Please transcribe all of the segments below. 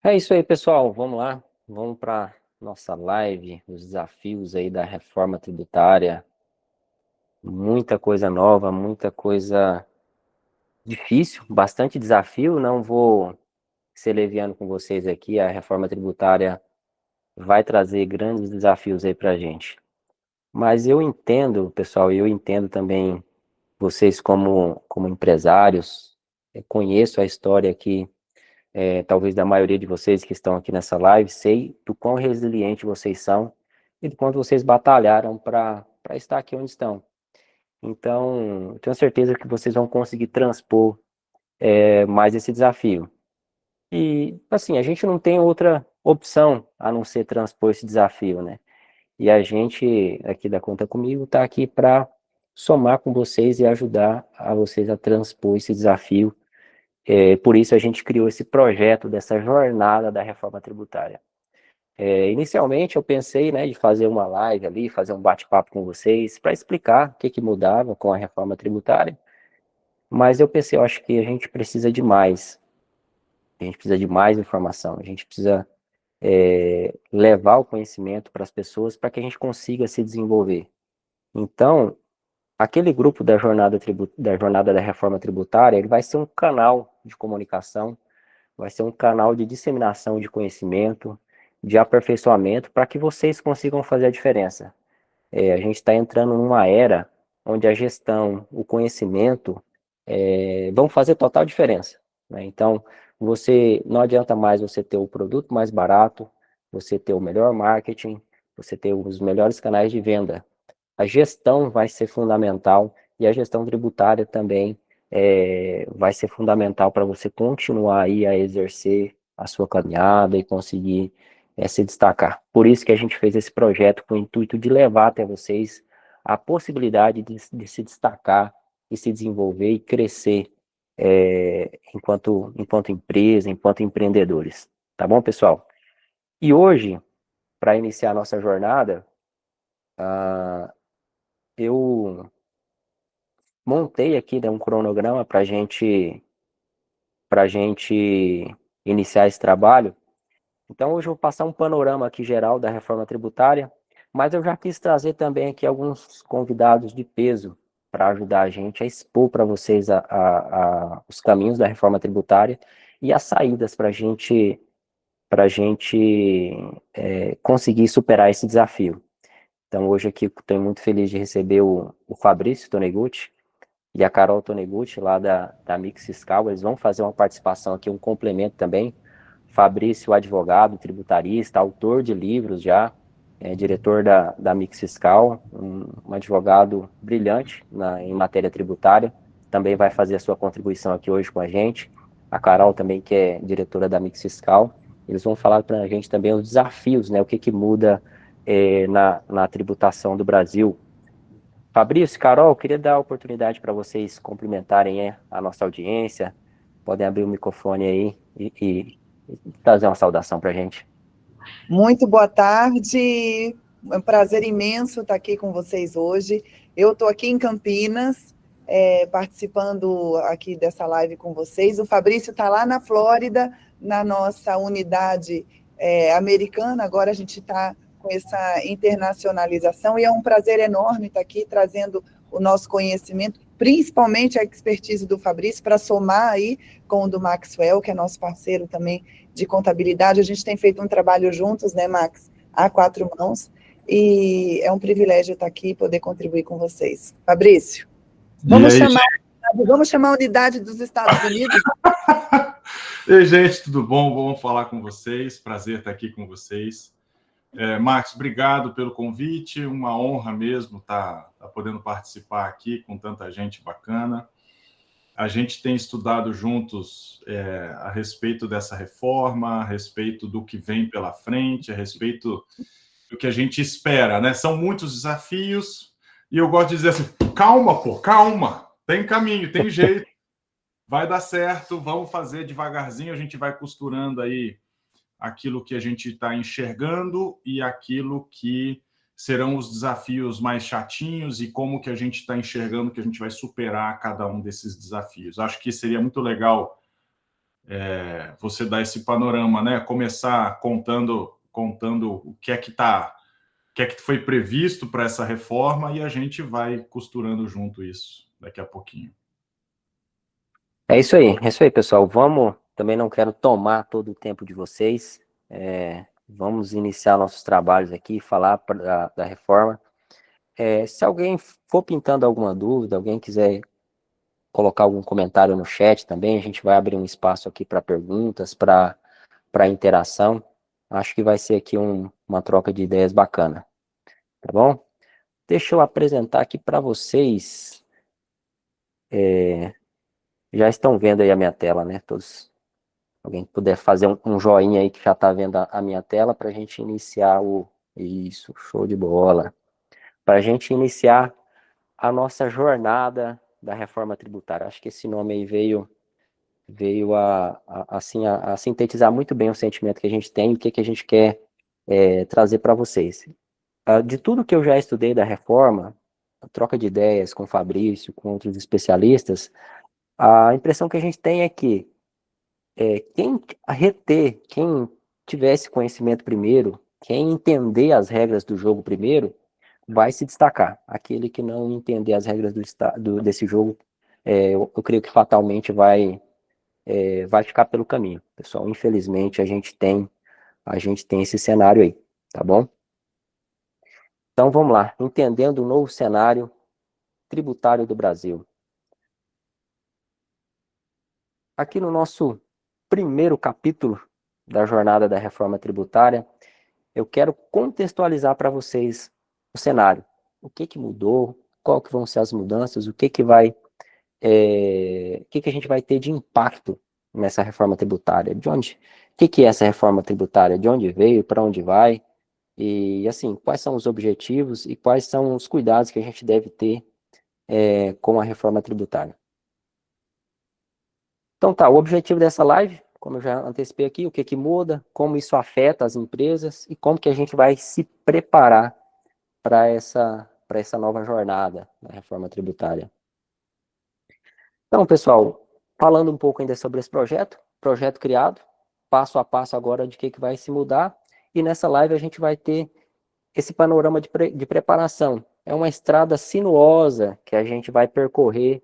É isso aí, pessoal. Vamos lá. Vamos para nossa live, os desafios aí da reforma tributária. Muita coisa nova, muita coisa difícil, bastante desafio. Não vou ser leviano com vocês aqui. A reforma tributária vai trazer grandes desafios aí para a gente. Mas eu entendo, pessoal, eu entendo também vocês como empresários. Eu conheço a história aqui, talvez da maioria de vocês que estão aqui nessa live, sei do quão resiliente vocês são e do quanto vocês batalharam para estar aqui onde estão. Então, eu tenho certeza que vocês vão conseguir transpor mais esse desafio. E, assim, a gente não tem outra opção a não ser transpor esse desafio, né? E a gente, aqui da Conta Comigo, está aqui para somar com vocês e ajudar a vocês a transpor esse desafio. Por isso a gente criou esse projeto dessa jornada da reforma tributária. Inicialmente eu pensei, né, de fazer uma live ali, fazer um bate-papo com vocês para explicar o que que mudava com a reforma tributária, mas eu pensei, eu acho que a gente precisa de mais, a gente precisa de mais informação, a gente precisa levar o conhecimento para as pessoas para que a gente consiga se desenvolver. Então, aquele grupo da jornada da reforma tributária, ele vai ser um canal de comunicação, vai ser um canal de disseminação de conhecimento, de aperfeiçoamento, para que vocês consigam fazer a diferença. A gente está entrando numa era onde a gestão, o conhecimento vão fazer total diferença, né? Então, você não adianta mais você ter o produto mais barato, você ter o melhor marketing, você ter os melhores canais de venda. A gestão vai ser fundamental e a gestão tributária também vai ser fundamental para você continuar aí a exercer a sua caminhada e conseguir se destacar. Por isso que a gente fez esse projeto com o intuito de levar até vocês a possibilidade de se destacar e se desenvolver e crescer enquanto empresa, enquanto empreendedores. Tá bom, pessoal? E hoje, para iniciar a nossa jornada, eu montei aqui, né, um cronograma para gente iniciar esse trabalho. Então, hoje eu vou passar um panorama aqui geral da reforma tributária, mas eu já quis trazer também aqui alguns convidados de peso para ajudar a gente a expor para vocês os caminhos da reforma tributária e as saídas para a gente conseguir superar esse desafio. Então, hoje aqui estou muito feliz de receber o Fabrício Toneguchi e a Carol Toneguchi, lá da Mix Fiscal. Eles vão fazer uma participação aqui, um complemento também. Fabrício, advogado, tributarista, autor de livros já, diretor da Mix Fiscal, um advogado brilhante em matéria tributária, também vai fazer a sua contribuição aqui hoje com a gente. A Carol também, que é diretora da Mix Fiscal, eles vão falar para a gente também os desafios, né, o que que muda na tributação do Brasil. Fabrício, Carol, queria dar a oportunidade para vocês cumprimentarem a nossa audiência. Podem abrir o microfone aí e trazer uma saudação para a gente. Muito boa tarde, é um prazer imenso estar aqui com vocês hoje. Eu estou aqui em Campinas, participando aqui dessa live com vocês. O Fabrício está lá na Flórida, na nossa unidade americana. Agora a gente está com essa internacionalização e é um prazer enorme estar aqui trazendo o nosso conhecimento, principalmente a expertise do Fabrício, para somar aí com o do Maxwell, que é nosso parceiro também de contabilidade. A gente tem feito um trabalho juntos, né, Max? A quatro mãos. E é um privilégio estar aqui e poder contribuir com vocês. Fabrício, E aí, vamos chamar a unidade dos Estados Unidos? e aí, gente, tudo bom? Vamos falar com vocês. Prazer estar aqui com vocês. Max, obrigado pelo convite. Uma honra mesmo estar podendo participar aqui com tanta gente bacana. A gente tem estudado juntos a respeito dessa reforma, a respeito do que vem pela frente, a respeito do que a gente espera, né? São muitos desafios e eu gosto de dizer assim, calma, pô, calma. Tem caminho, tem jeito. Vai dar certo, vamos fazer devagarzinho, a gente vai costurando aí aquilo que a gente está enxergando e aquilo que serão os desafios mais chatinhos e como que a gente está enxergando que a gente vai superar cada um desses desafios. Acho que seria muito legal você dar esse panorama, né? Começar contando o que é que foi previsto para essa reforma e a gente vai costurando junto isso daqui a pouquinho. É isso aí, pessoal. Também não quero tomar todo o tempo de vocês. Vamos iniciar nossos trabalhos aqui, falar da reforma. Se alguém for pintando alguma dúvida, alguém quiser colocar algum comentário no chat também, a gente vai abrir um espaço aqui para perguntas, para interação. Acho que vai ser aqui uma troca de ideias bacana, tá bom? Deixa eu apresentar aqui para vocês. Já estão vendo aí a minha tela, né? Todos. Alguém puder fazer um joinha aí que já está vendo a minha tela para a gente iniciar Isso, show de bola. Para a gente iniciar a nossa jornada da reforma tributária. Acho que esse nome aí veio a sintetizar muito bem o sentimento que a gente tem e o que a gente quer trazer para vocês. De tudo que eu já estudei da reforma, a troca de ideias com o Fabrício, com outros especialistas, a impressão que a gente tem é que quem tiver esse conhecimento primeiro, quem entender as regras do jogo primeiro, vai se destacar. Aquele que não entender as regras desse jogo, eu creio que fatalmente vai ficar pelo caminho. Pessoal, infelizmente, a gente tem esse cenário aí, tá bom? Então, vamos lá. Entendendo o novo cenário tributário do Brasil. Aqui no nosso primeiro capítulo da jornada da reforma tributária, eu quero contextualizar para vocês o cenário. O que mudou, qual que vão ser as mudanças, o que a gente vai ter de impacto nessa reforma tributária, o que é essa reforma tributária, de onde veio, para onde vai, e assim, quais são os objetivos e quais são os cuidados que a gente deve ter com a reforma tributária. Então tá, o objetivo dessa live, como eu já antecipei aqui, o que muda, como isso afeta as empresas e como que a gente vai se preparar para essa nova jornada da reforma tributária. Então, pessoal, falando um pouco ainda sobre esse projeto criado, passo a passo agora de que vai se mudar, e nessa live a gente vai ter esse panorama de preparação. É uma estrada sinuosa que a gente vai percorrer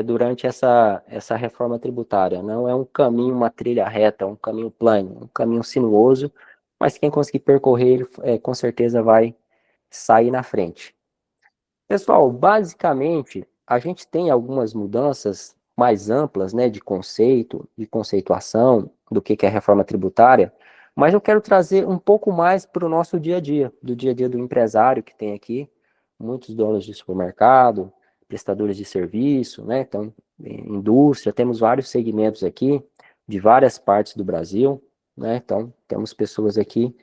durante essa reforma tributária. Não é um caminho, uma trilha reta, um caminho plano, um caminho sinuoso, mas quem conseguir percorrer, ele com certeza vai sair na frente. Pessoal, basicamente, a gente tem algumas mudanças mais amplas, né, de conceito, de conceituação do que é a reforma tributária, mas eu quero trazer um pouco mais para o nosso dia a dia, do dia a dia do empresário que tem aqui, muitos donos de supermercado, prestadores de serviço, né, então, indústria, temos vários segmentos aqui, de várias partes do Brasil, né, então, temos pessoas aqui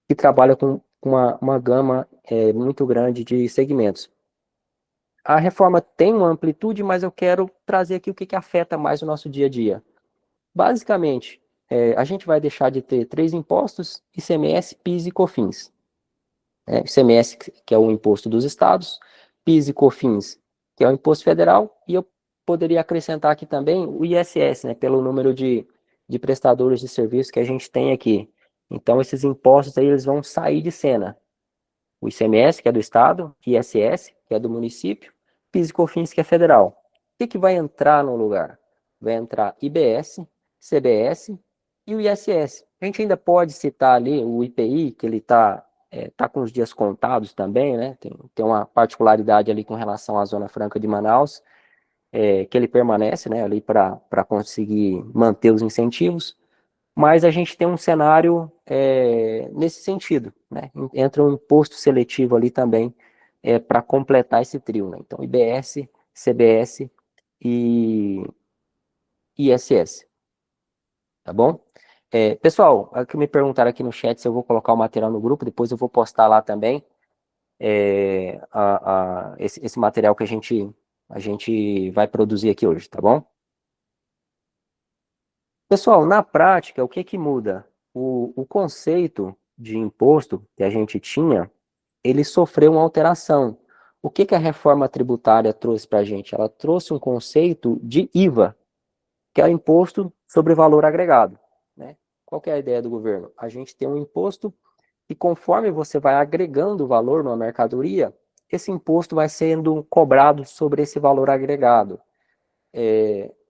que trabalham com uma gama muito grande de segmentos. A reforma tem uma amplitude, mas eu quero trazer aqui o que afeta mais o nosso dia a dia. Basicamente, a gente vai deixar de ter 3 impostos: ICMS, PIS e COFINS. ICMS, que é o imposto dos estados, PIS e COFINS, que é o imposto federal, e eu poderia acrescentar aqui também o ISS, né, pelo número de prestadores de serviço que a gente tem aqui. Então, esses impostos aí, eles vão sair de cena. O ICMS, que é do estado, ISS, que é do município, PIS e COFINS, que é federal. O que vai entrar no lugar? Vai entrar IBS, CBS e o ISS. A gente ainda pode citar ali o IPI, que ele tá com os dias contados também, né? Tem uma particularidade ali com relação à Zona Franca de Manaus, que ele permanece, né, ali para conseguir manter os incentivos, mas a gente tem um cenário nesse sentido, né? Entra um imposto seletivo ali também para completar esse trio, né? Então, IBS, CBS e ISS, tá bom? Pessoal, que me perguntaram aqui no chat se eu vou colocar o material no grupo, depois eu vou postar lá também esse material que a gente vai produzir aqui hoje, tá bom? Pessoal, na prática, o que muda? O conceito de imposto que a gente tinha, ele sofreu uma alteração. O que a reforma tributária trouxe para a gente? Ela trouxe um conceito de IVA. que é o imposto sobre valor agregado, né? Qual que é a ideia do governo? A gente tem um imposto e conforme você vai agregando valor numa mercadoria, esse imposto vai sendo cobrado sobre esse valor agregado.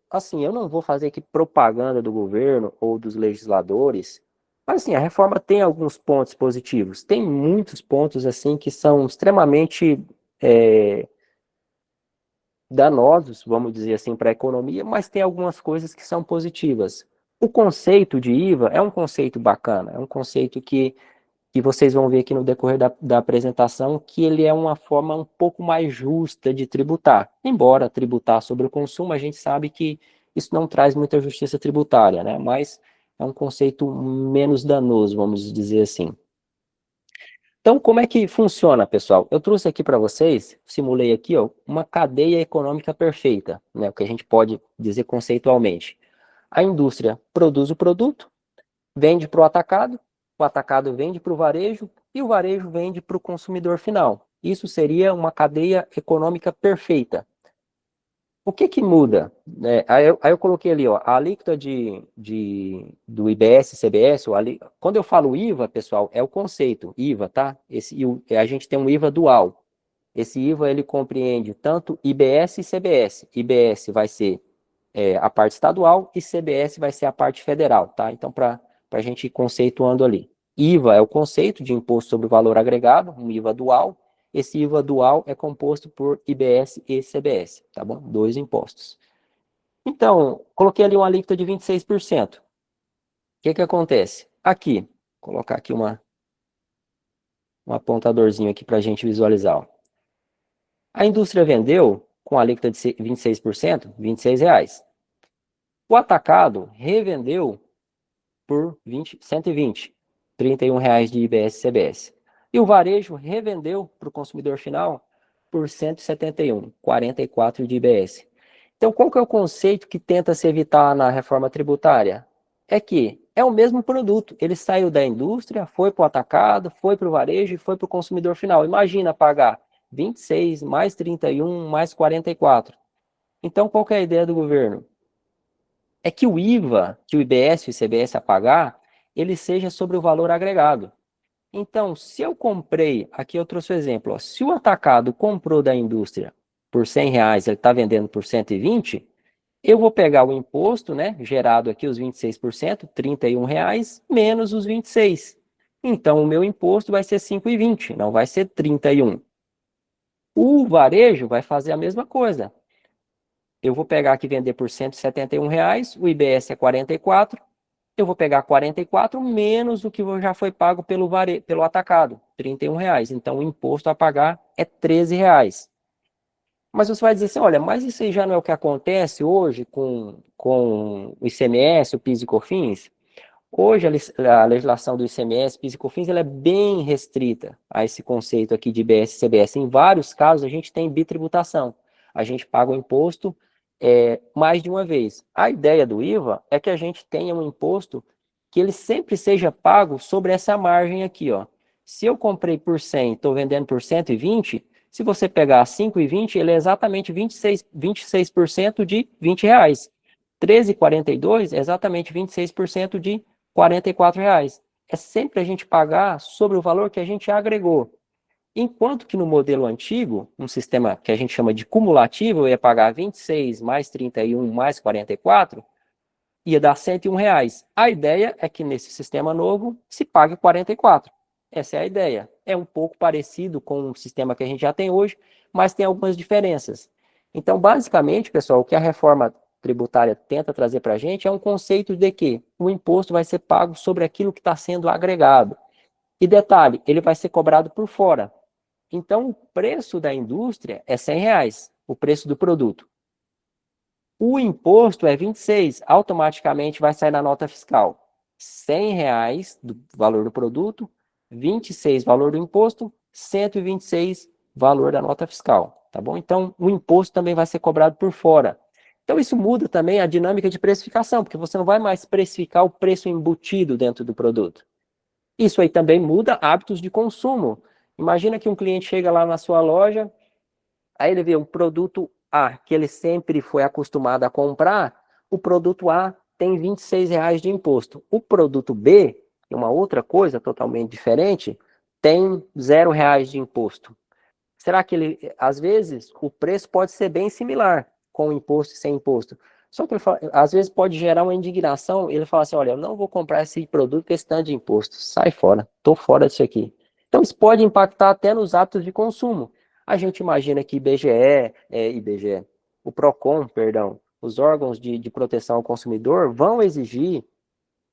Assim, eu não vou fazer aqui propaganda do governo ou dos legisladores, mas assim, a reforma tem alguns pontos positivos. Tem muitos pontos assim que são extremamente danosos, vamos dizer assim, para a economia, mas tem algumas coisas que são positivas. O conceito de IVA é um conceito bacana, é um conceito que vocês vão ver aqui no decorrer da apresentação, que ele é uma forma um pouco mais justa de tributar. Embora tributar sobre o consumo, a gente sabe que isso não traz muita justiça tributária, né? Mas é um conceito menos danoso, vamos dizer assim. Então, como é que funciona, pessoal? Eu trouxe aqui para vocês, simulei aqui, ó, uma cadeia econômica perfeita, né? O que a gente pode dizer conceitualmente. A indústria produz o produto, vende para o atacado vende para o varejo e o varejo vende para o consumidor final. Isso seria uma cadeia econômica perfeita. O que que muda? Aí eu coloquei ali, ó, a alíquota do IBS, CBS, quando eu falo IVA, pessoal, é o conceito, IVA, tá? A gente tem um IVA dual. Esse IVA, ele compreende tanto IBS e CBS. IBS vai ser a parte estadual e CBS vai ser a parte federal, tá? Então, para a gente ir conceituando ali. IVA é o conceito de imposto sobre o valor agregado, um IVA dual. Esse IVA dual é composto por IBS e CBS, tá bom? Dois impostos. Então, coloquei ali uma alíquota de 26%. O que que acontece? Aqui, vou colocar aqui um apontadorzinho aqui para a gente visualizar. Ó. A indústria vendeu com a alíquota de 26%, R$ 26. O atacado revendeu por 120, R$ 31 de IBS e CBS. E o varejo revendeu para o consumidor final por 171, 44 de IBS. Então, qual que é o conceito que tenta se evitar na reforma tributária? É que é o mesmo produto, ele saiu da indústria, foi para o atacado, foi para o varejo e foi para o consumidor final. Imagina pagar 26 mais 31 mais 44. Então, qual que é a ideia do governo? É que o IVA, que o IBS e o ICBS a pagar, ele seja sobre o valor agregado. Então, se eu comprei, aqui eu trouxe o exemplo, ó, se o atacado comprou da indústria por R$ 100, ele está vendendo por 120, eu vou pegar o imposto, né, gerado aqui os 26%, R$ 31, menos os 26. Então, o meu imposto vai ser 5,20, não vai ser 31. O varejo vai fazer a mesma coisa. Eu vou pegar aqui e vender por R$ 171, o IBS é 44, eu vou pegar 44 menos o que já foi pago pelo atacado, R$ 31. Então, o imposto a pagar é R$ 13. Mas você vai dizer assim, olha, mas isso aí já não é o que acontece hoje com o ICMS, o PIS e COFINS? Hoje a legislação do ICMS, PIS e COFINS, ela é bem restrita a esse conceito aqui de IBS e CBS. Em vários casos, a gente tem bitributação. A gente paga o imposto mais de uma vez. A ideia do IVA é que a gente tenha um imposto que ele sempre seja pago sobre essa margem aqui, ó. Se eu comprei por 100, estou vendendo por 120, se você pegar 5,20, ele é exatamente 26% de R$ 20. 13,42 é exatamente 26% de R$ 44. É sempre a gente pagar sobre o valor que a gente agregou. Enquanto que no modelo antigo, um sistema que a gente chama de cumulativo, eu ia pagar 26 mais 31 mais 44, ia dar R$ 101. A ideia é que nesse sistema novo se pague 44. Essa é a ideia. É um pouco parecido com o sistema que a gente já tem hoje, mas tem algumas diferenças. Então, basicamente, pessoal, o que a reforma tributária tenta trazer para a gente é um conceito de que o imposto vai ser pago sobre aquilo que está sendo agregado. E detalhe, ele vai ser cobrado por fora. Então, o preço da indústria é R$ 100, o preço do produto. O imposto é 26, automaticamente vai sair na nota fiscal. R$ 100 do valor do produto, 26 valor do imposto, 126 valor da nota fiscal, tá bom? Então, o imposto também vai ser cobrado por fora. Então, isso muda também a dinâmica de precificação, porque você não vai mais precificar o preço embutido dentro do produto. Isso aí também muda hábitos de consumo. Imagina que um cliente chega lá na sua loja, aí ele vê um produto A, que ele sempre foi acostumado a comprar, o produto A tem R$ 26 de imposto. O produto B, que é uma outra coisa totalmente diferente, tem R$ 0 de imposto. Será que ele, às vezes, o preço pode ser bem similar, com imposto e sem imposto. Só que ele fala, às vezes pode gerar uma indignação, ele fala assim, olha, eu não vou comprar esse produto com esse tanto de imposto, sai fora, estou fora disso aqui. Então isso pode impactar até nos hábitos de consumo. A gente imagina que o PROCON, perdão, os órgãos de proteção ao consumidor vão exigir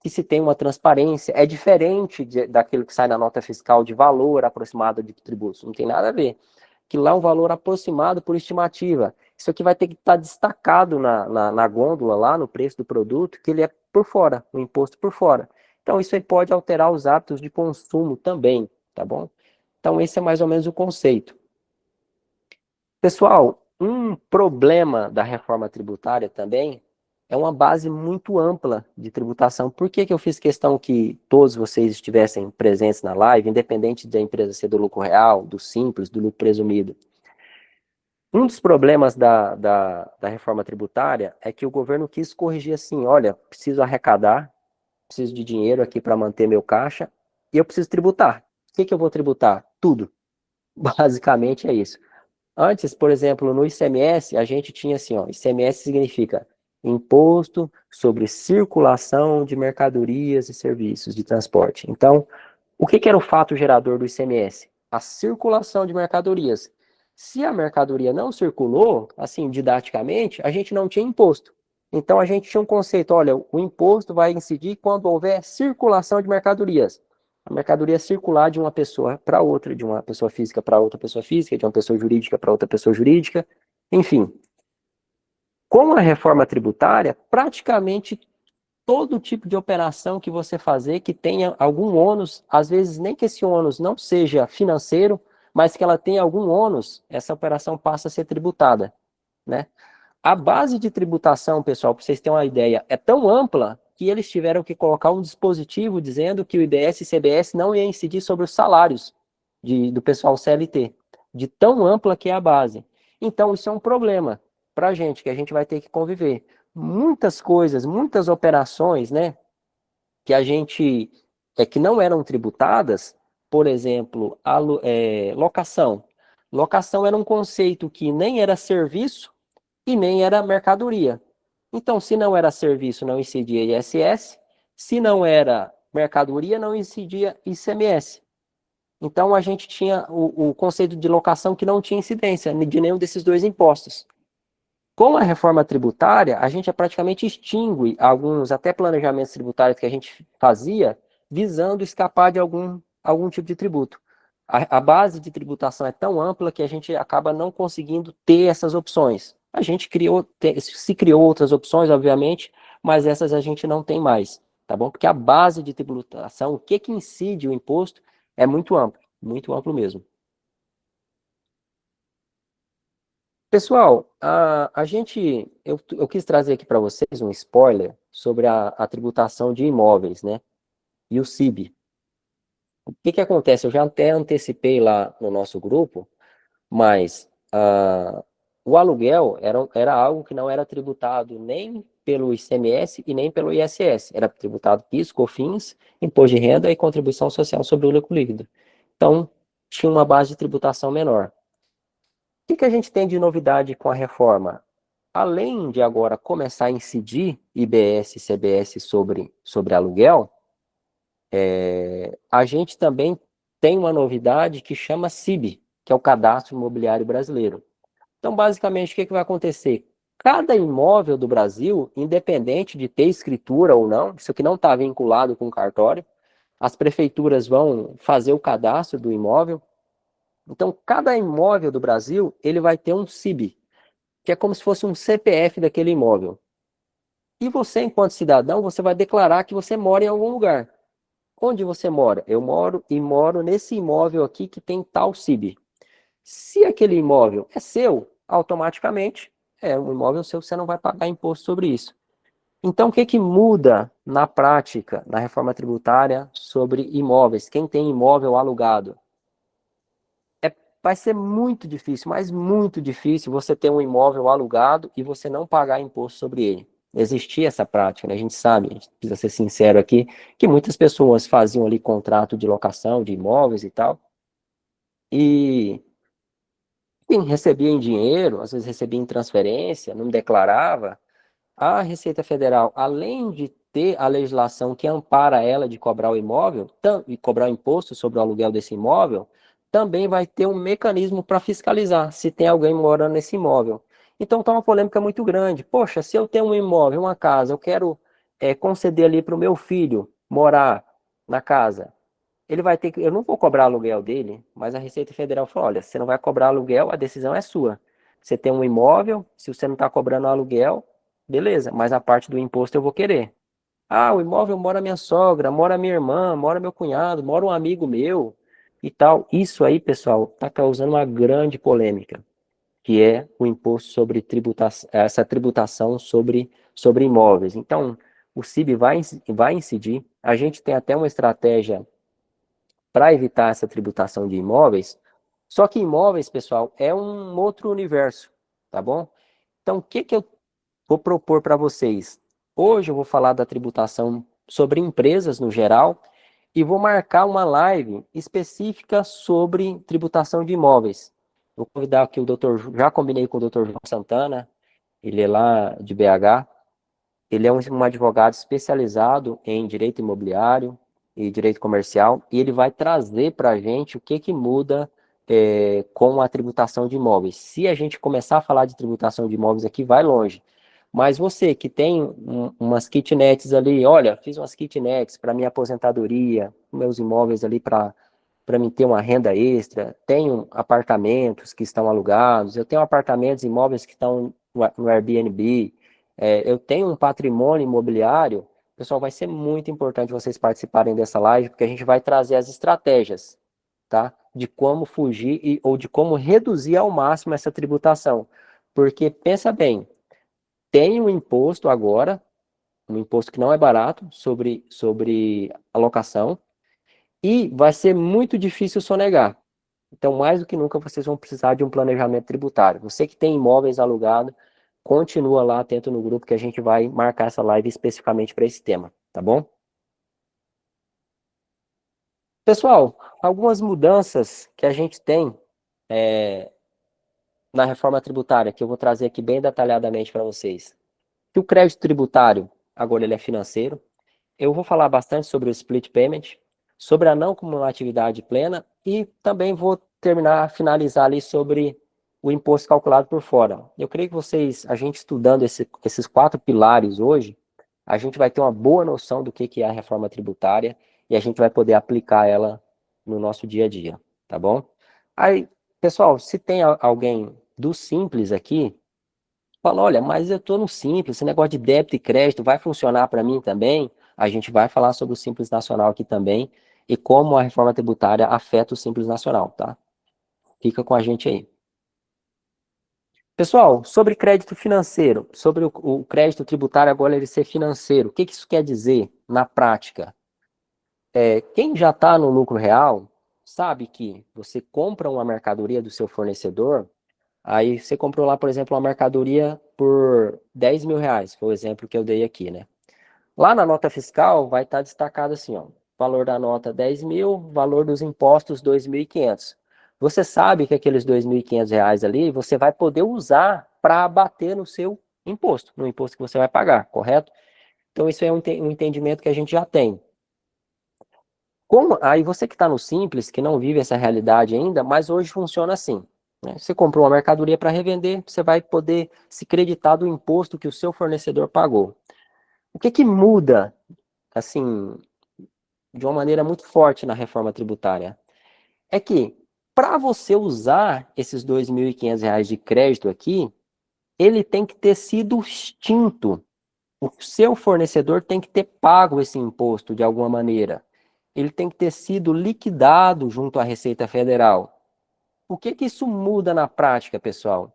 que se tenha uma transparência, é diferente daquilo que sai na nota fiscal de valor aproximado de tributos, não tem nada a ver. Que lá é um valor aproximado por estimativa. Isso aqui vai ter que estar destacado na gôndola, lá no preço do produto, que ele é por fora, o imposto por fora. Então, isso aí pode alterar os hábitos de consumo também, tá bom? Então, esse é mais ou menos o conceito. Pessoal, um problema da reforma tributária também é uma base muito ampla de tributação. Por que que eu fiz questão que todos vocês estivessem presentes na live, independente da empresa ser do lucro real, do simples, do lucro presumido? Um dos problemas da reforma tributária é que o governo quis corrigir assim, olha, preciso arrecadar, preciso de dinheiro aqui para manter meu caixa, e eu preciso tributar. O que que eu vou tributar? Tudo. Basicamente é isso. Antes, por exemplo, no ICMS, a gente tinha assim, ó, ICMS significa Imposto sobre Circulação de Mercadorias e Serviços de Transporte. Então, o que era o fato gerador do ICMS? A circulação de mercadorias. Se a mercadoria não circulou, assim, didaticamente, a gente não tinha imposto. Então, a gente tinha um conceito, olha, o imposto vai incidir quando houver circulação de mercadorias. A mercadoria circular de uma pessoa para outra, de uma pessoa física para outra pessoa física, de uma pessoa jurídica para outra pessoa jurídica, enfim. Com a reforma tributária, praticamente todo tipo de operação que você fazer que tenha algum ônus, às vezes nem que esse ônus não seja financeiro, mas que ela tenha algum ônus, essa operação passa a ser tributada, né? A base de tributação, pessoal, para vocês terem uma ideia, é tão ampla que eles tiveram que colocar um dispositivo dizendo que o IBS e CBS não ia incidir sobre os salários do pessoal CLT, de tão ampla que é a base. Então, isso é um problema para a gente, que a gente vai ter que conviver. Muitas coisas, muitas operações, né, que a gente, que não eram tributadas, por exemplo, locação. Locação era um conceito que nem era serviço e nem era mercadoria. Então, se não era serviço, não incidia ISS, se não era mercadoria, não incidia ICMS. Então, a gente tinha o conceito de locação que não tinha incidência de nenhum desses dois impostos. Com a reforma tributária, a gente praticamente extingue alguns até planejamentos tributários que a gente fazia visando escapar de algum tipo de tributo. A base de tributação é tão ampla que a gente acaba não conseguindo ter essas opções. A gente se criou outras opções, obviamente, mas essas a gente não tem mais, tá bom? Porque a base de tributação, o que incide o imposto, é muito amplo mesmo. Pessoal, eu quis trazer aqui para vocês um spoiler sobre a tributação de imóveis, né? E o CIB. O que acontece? Eu já até antecipei lá no nosso grupo, mas o aluguel era algo que não era tributado nem pelo ICMS e nem pelo ISS. Era tributado PIS, COFINS, Imposto de Renda e Contribuição Social sobre o Lucro Líquido. Então, tinha uma base de tributação menor. O que a gente tem de novidade com a reforma? Além de agora começar a incidir IBS e CBS sobre aluguel, a gente também tem uma novidade que chama CIB, que é o Cadastro Imobiliário Brasileiro. Então, basicamente, o que vai acontecer? Cada imóvel do Brasil, independente de ter escritura ou não, isso aqui não está vinculado com o cartório, as prefeituras vão fazer o cadastro do imóvel. Então, cada imóvel do Brasil, ele vai ter um CIB, que é como se fosse um CPF daquele imóvel. E você, enquanto cidadão, você vai declarar que você mora em algum lugar. Onde você mora? Eu moro nesse imóvel aqui que tem tal CIB. Se aquele imóvel é seu, automaticamente é um imóvel seu, você não vai pagar imposto sobre isso. Então, o que muda na prática, na reforma tributária, sobre imóveis? Quem tem imóvel alugado? Vai ser muito difícil, mas muito difícil você ter um imóvel alugado e você não pagar imposto sobre ele. existia essa prática, né? A gente sabe, a gente precisa ser sincero aqui, que muitas pessoas faziam ali contrato de locação de imóveis e tal, e quem recebia em dinheiro, às vezes recebia em transferência, não declarava, a Receita Federal, além de ter a legislação que ampara ela de cobrar o imóvel, e cobrar o imposto sobre o aluguel desse imóvel, também vai ter um mecanismo para fiscalizar se tem alguém morando nesse imóvel. Então está uma polêmica muito grande. Poxa, se eu tenho um imóvel, uma casa, eu quero conceder ali para o meu filho morar na casa, ele vai ter que, eu não vou cobrar aluguel dele, mas a Receita Federal falou, olha, você não vai cobrar aluguel, a decisão é sua. Você tem um imóvel, se você não está cobrando aluguel, beleza, mas a parte do imposto eu vou querer. Ah, o imóvel mora minha sogra, mora minha irmã, mora meu cunhado, mora um amigo meu e tal. Isso aí, pessoal, está causando uma grande polêmica, que é o imposto sobre tributação, essa tributação sobre imóveis. Então, o CIB vai incidir. A gente tem até uma estratégia para evitar essa tributação de imóveis. Só que imóveis, pessoal, é um outro universo, tá bom? Então, o que eu vou propor para vocês? Hoje eu vou falar da tributação sobre empresas no geral e vou marcar uma live específica sobre tributação de imóveis. Vou convidar aqui o doutor, já combinei com o doutor João Santana, ele é lá de BH, ele é um advogado especializado em direito imobiliário e direito comercial, e ele vai trazer para a gente o que muda com a tributação de imóveis. Se a gente começar a falar de tributação de imóveis aqui, vai longe. Mas você que tem umas kitnets ali, olha, fiz umas kitnets para minha aposentadoria, meus imóveis ali para mim ter uma renda extra, tenho apartamentos que estão alugados, eu tenho apartamentos, imóveis que estão no Airbnb, eu tenho um patrimônio imobiliário, pessoal, vai ser muito importante vocês participarem dessa live, porque a gente vai trazer as estratégias, tá? De como fugir ou de como reduzir ao máximo essa tributação. Porque, pensa bem, tem um imposto agora, um imposto que não é barato, sobre alocação, e vai ser muito difícil sonegar. Então, mais do que nunca, vocês vão precisar de um planejamento tributário. Você que tem imóveis alugados, continua lá atento no grupo que a gente vai marcar essa live especificamente para esse tema, tá bom? Pessoal, algumas mudanças que a gente tem na reforma tributária, que eu vou trazer aqui bem detalhadamente para vocês. Que o crédito tributário, agora ele é financeiro. Eu vou falar bastante sobre o split payment, sobre a não cumulatividade plena e também vou finalizar ali sobre o imposto calculado por fora. Eu creio que vocês, a gente estudando esses 4 pilares hoje, a gente vai ter uma boa noção do que é a reforma tributária e a gente vai poder aplicar ela no nosso dia a dia, tá bom? Aí, pessoal, se tem alguém do Simples aqui, fala, olha, mas eu estou no Simples, esse negócio de débito e crédito vai funcionar para mim também? A gente vai falar sobre o Simples Nacional aqui também e como a reforma tributária afeta o Simples Nacional, tá? Fica com a gente aí. Pessoal, sobre crédito financeiro, sobre o crédito tributário agora ele ser financeiro, o que isso quer dizer na prática? Quem já está no lucro real sabe que você compra uma mercadoria do seu fornecedor. Aí você comprou lá, por exemplo, uma mercadoria por R$ 10.000, foi o exemplo que eu dei aqui, né? Lá na nota fiscal vai estar destacado assim, ó, valor da nota 10.000, valor dos impostos 2.500. Você sabe que aqueles R$ 2.500 ali, você vai poder usar para abater no seu imposto, no imposto que você vai pagar, correto? Então isso é um entendimento que a gente já tem. Aí você que está no Simples, que não vive essa realidade ainda, mas hoje funciona assim, né? Você comprou uma mercadoria para revender, você vai poder se creditar do imposto que o seu fornecedor pagou. O que muda, assim, de uma maneira muito forte na reforma tributária? É que, para você usar esses R$ 2.500 de crédito aqui, ele tem que ter sido extinto. O seu fornecedor tem que ter pago esse imposto de alguma maneira. Ele tem que ter sido liquidado junto à Receita Federal. O que isso muda na prática, pessoal?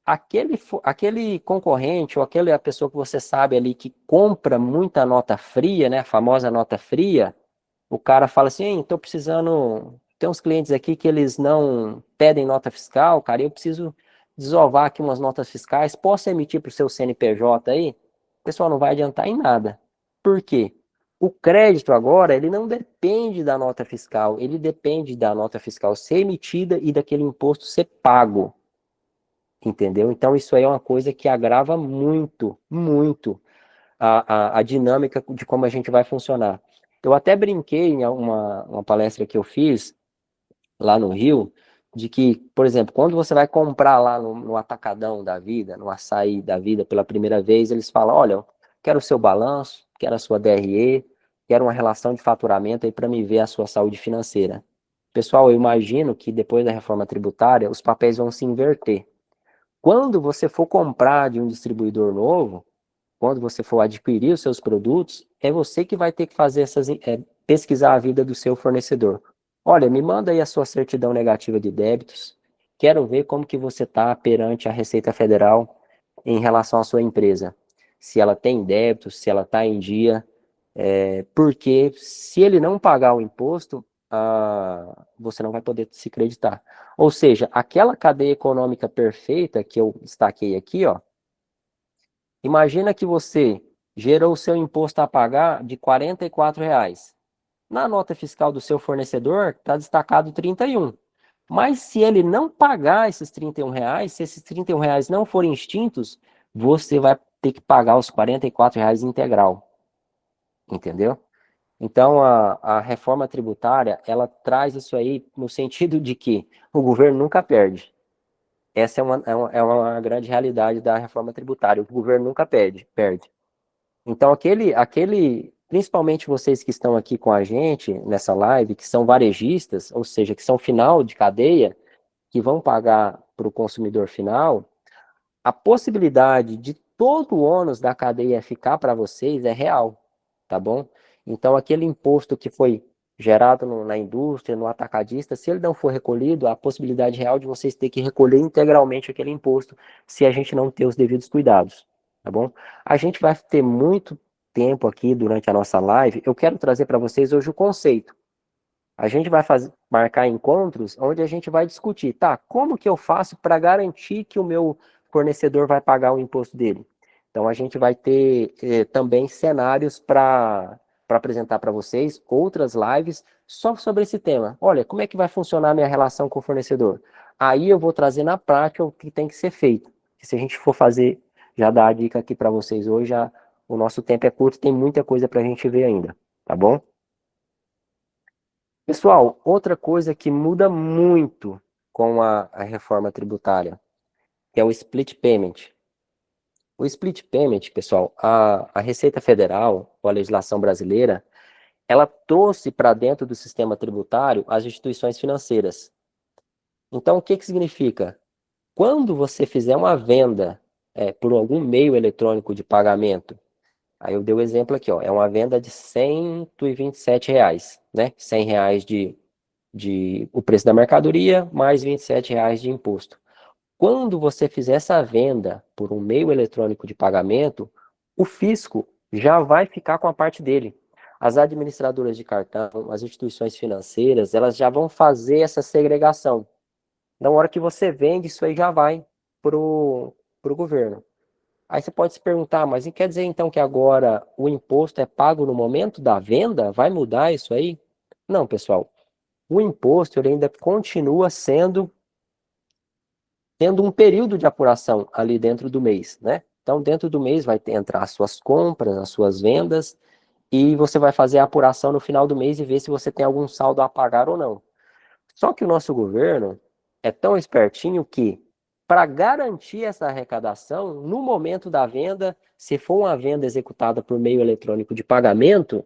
Aquele concorrente ou aquela pessoa que você sabe ali que compra muita nota fria, né, a famosa nota fria, o cara fala assim, estou precisando, tem uns clientes aqui que eles não pedem nota fiscal, cara, eu preciso desovar aqui umas notas fiscais, posso emitir para o seu CNPJ aí? pessoal, não vai adiantar em nada. Por quê? O crédito agora, ele não depende da nota fiscal, ele depende da nota fiscal ser emitida e daquele imposto ser pago, entendeu? Então, isso aí é uma coisa que agrava muito, muito a dinâmica de como a gente vai funcionar. Eu até brinquei em uma palestra que eu fiz lá no Rio, de que, por exemplo, quando você vai comprar lá no Atacadão da vida, no Açaí da vida pela primeira vez, eles falam, olha, quero o seu balanço, quero a sua DRE, quero uma relação de faturamento aí para me ver a sua saúde financeira. Pessoal, eu imagino que depois da reforma tributária, os papéis vão se inverter. Quando você for comprar de um distribuidor novo, quando você for adquirir os seus produtos, é você que vai ter que fazer pesquisar a vida do seu fornecedor. Olha, me manda aí a sua certidão negativa de débitos. Quero ver como que você está perante a Receita Federal em relação à sua empresa. Se ela tem débitos, se ela está em dia. Porque se ele não pagar o imposto, você não vai poder se creditar. Ou seja, aquela cadeia econômica perfeita que eu destaquei aqui, ó, imagina que você gerou o seu imposto a pagar de R$ 44. Na nota fiscal do seu fornecedor, está destacado 31. Mas se ele não pagar esses R$ 31, se esses R$ 31 não forem extintos, você vai ter que pagar os R$ 44 integral. Entendeu? Então, a reforma tributária, ela traz isso aí no sentido de que o governo nunca perde. Essa é uma grande realidade da reforma tributária. O governo nunca perde. Então, principalmente vocês que estão aqui com a gente nessa live, que são varejistas, ou seja, que são final de cadeia, que vão pagar para o consumidor final, a possibilidade de todo o ônus da cadeia ficar para vocês é real, tá bom? Então, aquele imposto que foi gerado na indústria, no atacadista, se ele não for recolhido, a possibilidade real de vocês ter que recolher integralmente aquele imposto, se a gente não ter os devidos cuidados, tá bom? A gente vai ter muito tempo aqui durante a nossa live. Eu quero trazer para vocês hoje o conceito. A gente vai marcar encontros onde a gente vai discutir, tá? Como que eu faço para garantir que o meu fornecedor vai pagar o imposto dele? Então, a gente vai ter também cenários para apresentar para vocês, outras lives só sobre esse tema. Olha, como é que vai funcionar a minha relação com o fornecedor? Aí eu vou trazer na prática o que tem que ser feito. Se a gente for fazer, já dar a dica aqui para vocês hoje, o nosso tempo é curto, tem muita coisa para a gente ver ainda, tá bom? Pessoal, outra coisa que muda muito com a reforma tributária é o split payment. O split payment, pessoal, a Receita Federal, ou a legislação brasileira, ela trouxe para dentro do sistema tributário as instituições financeiras. Então, o que significa? Quando você fizer uma venda por algum meio eletrônico de pagamento, aí eu dei o exemplo aqui, ó, é uma venda de R$ 127, né? R$ 100 de o preço da mercadoria, mais R$ 27 de imposto. Quando você fizer essa venda por um meio eletrônico de pagamento, o fisco já vai ficar com a parte dele. As administradoras de cartão, as instituições financeiras, elas já vão fazer essa segregação. Na hora que você vende, isso aí já vai pro governo. Aí você pode se perguntar, mas quer dizer então que agora o imposto é pago no momento da venda? Vai mudar isso aí? Não, pessoal. O imposto ele ainda continua tendo um período de apuração ali dentro do mês, né? Então, dentro do mês vai entrar as suas compras, as suas vendas, e você vai fazer a apuração no final do mês e ver se você tem algum saldo a pagar ou não. Só que o nosso governo é tão espertinho que, para garantir essa arrecadação, no momento da venda, se for uma venda executada por meio eletrônico de pagamento,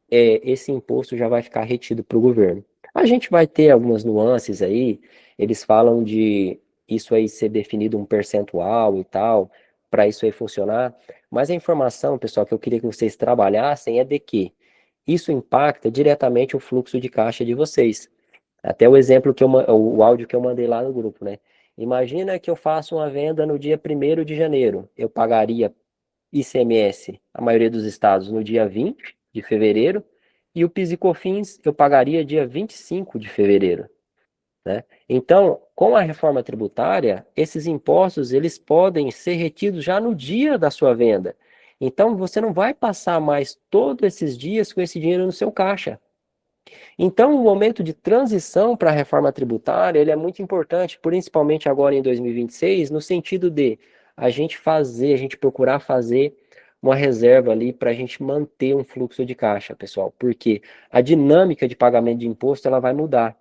esse imposto já vai ficar retido para o governo. A gente vai ter algumas nuances aí, eles falam de isso aí ser definido um percentual e tal, para isso aí funcionar, mas a informação, pessoal, que eu queria que vocês trabalhassem é de que isso impacta diretamente o fluxo de caixa de vocês. Até o exemplo o áudio que eu mandei lá no grupo, né? Imagina que eu faço uma venda no dia 1º de janeiro, eu pagaria ICMS, a maioria dos estados, no dia 20 de fevereiro, e o PIS e COFINS eu pagaria dia 25 de fevereiro, né? Então, com a reforma tributária, esses impostos, eles podem ser retidos já no dia da sua venda. Então, você não vai passar mais todos esses dias com esse dinheiro no seu caixa. Então, o momento de transição para a reforma tributária, ele é muito importante, principalmente agora em 2026, no sentido de a gente procurar fazer uma reserva ali para a gente manter um fluxo de caixa, pessoal, porque a dinâmica de pagamento de imposto, ela vai mudar.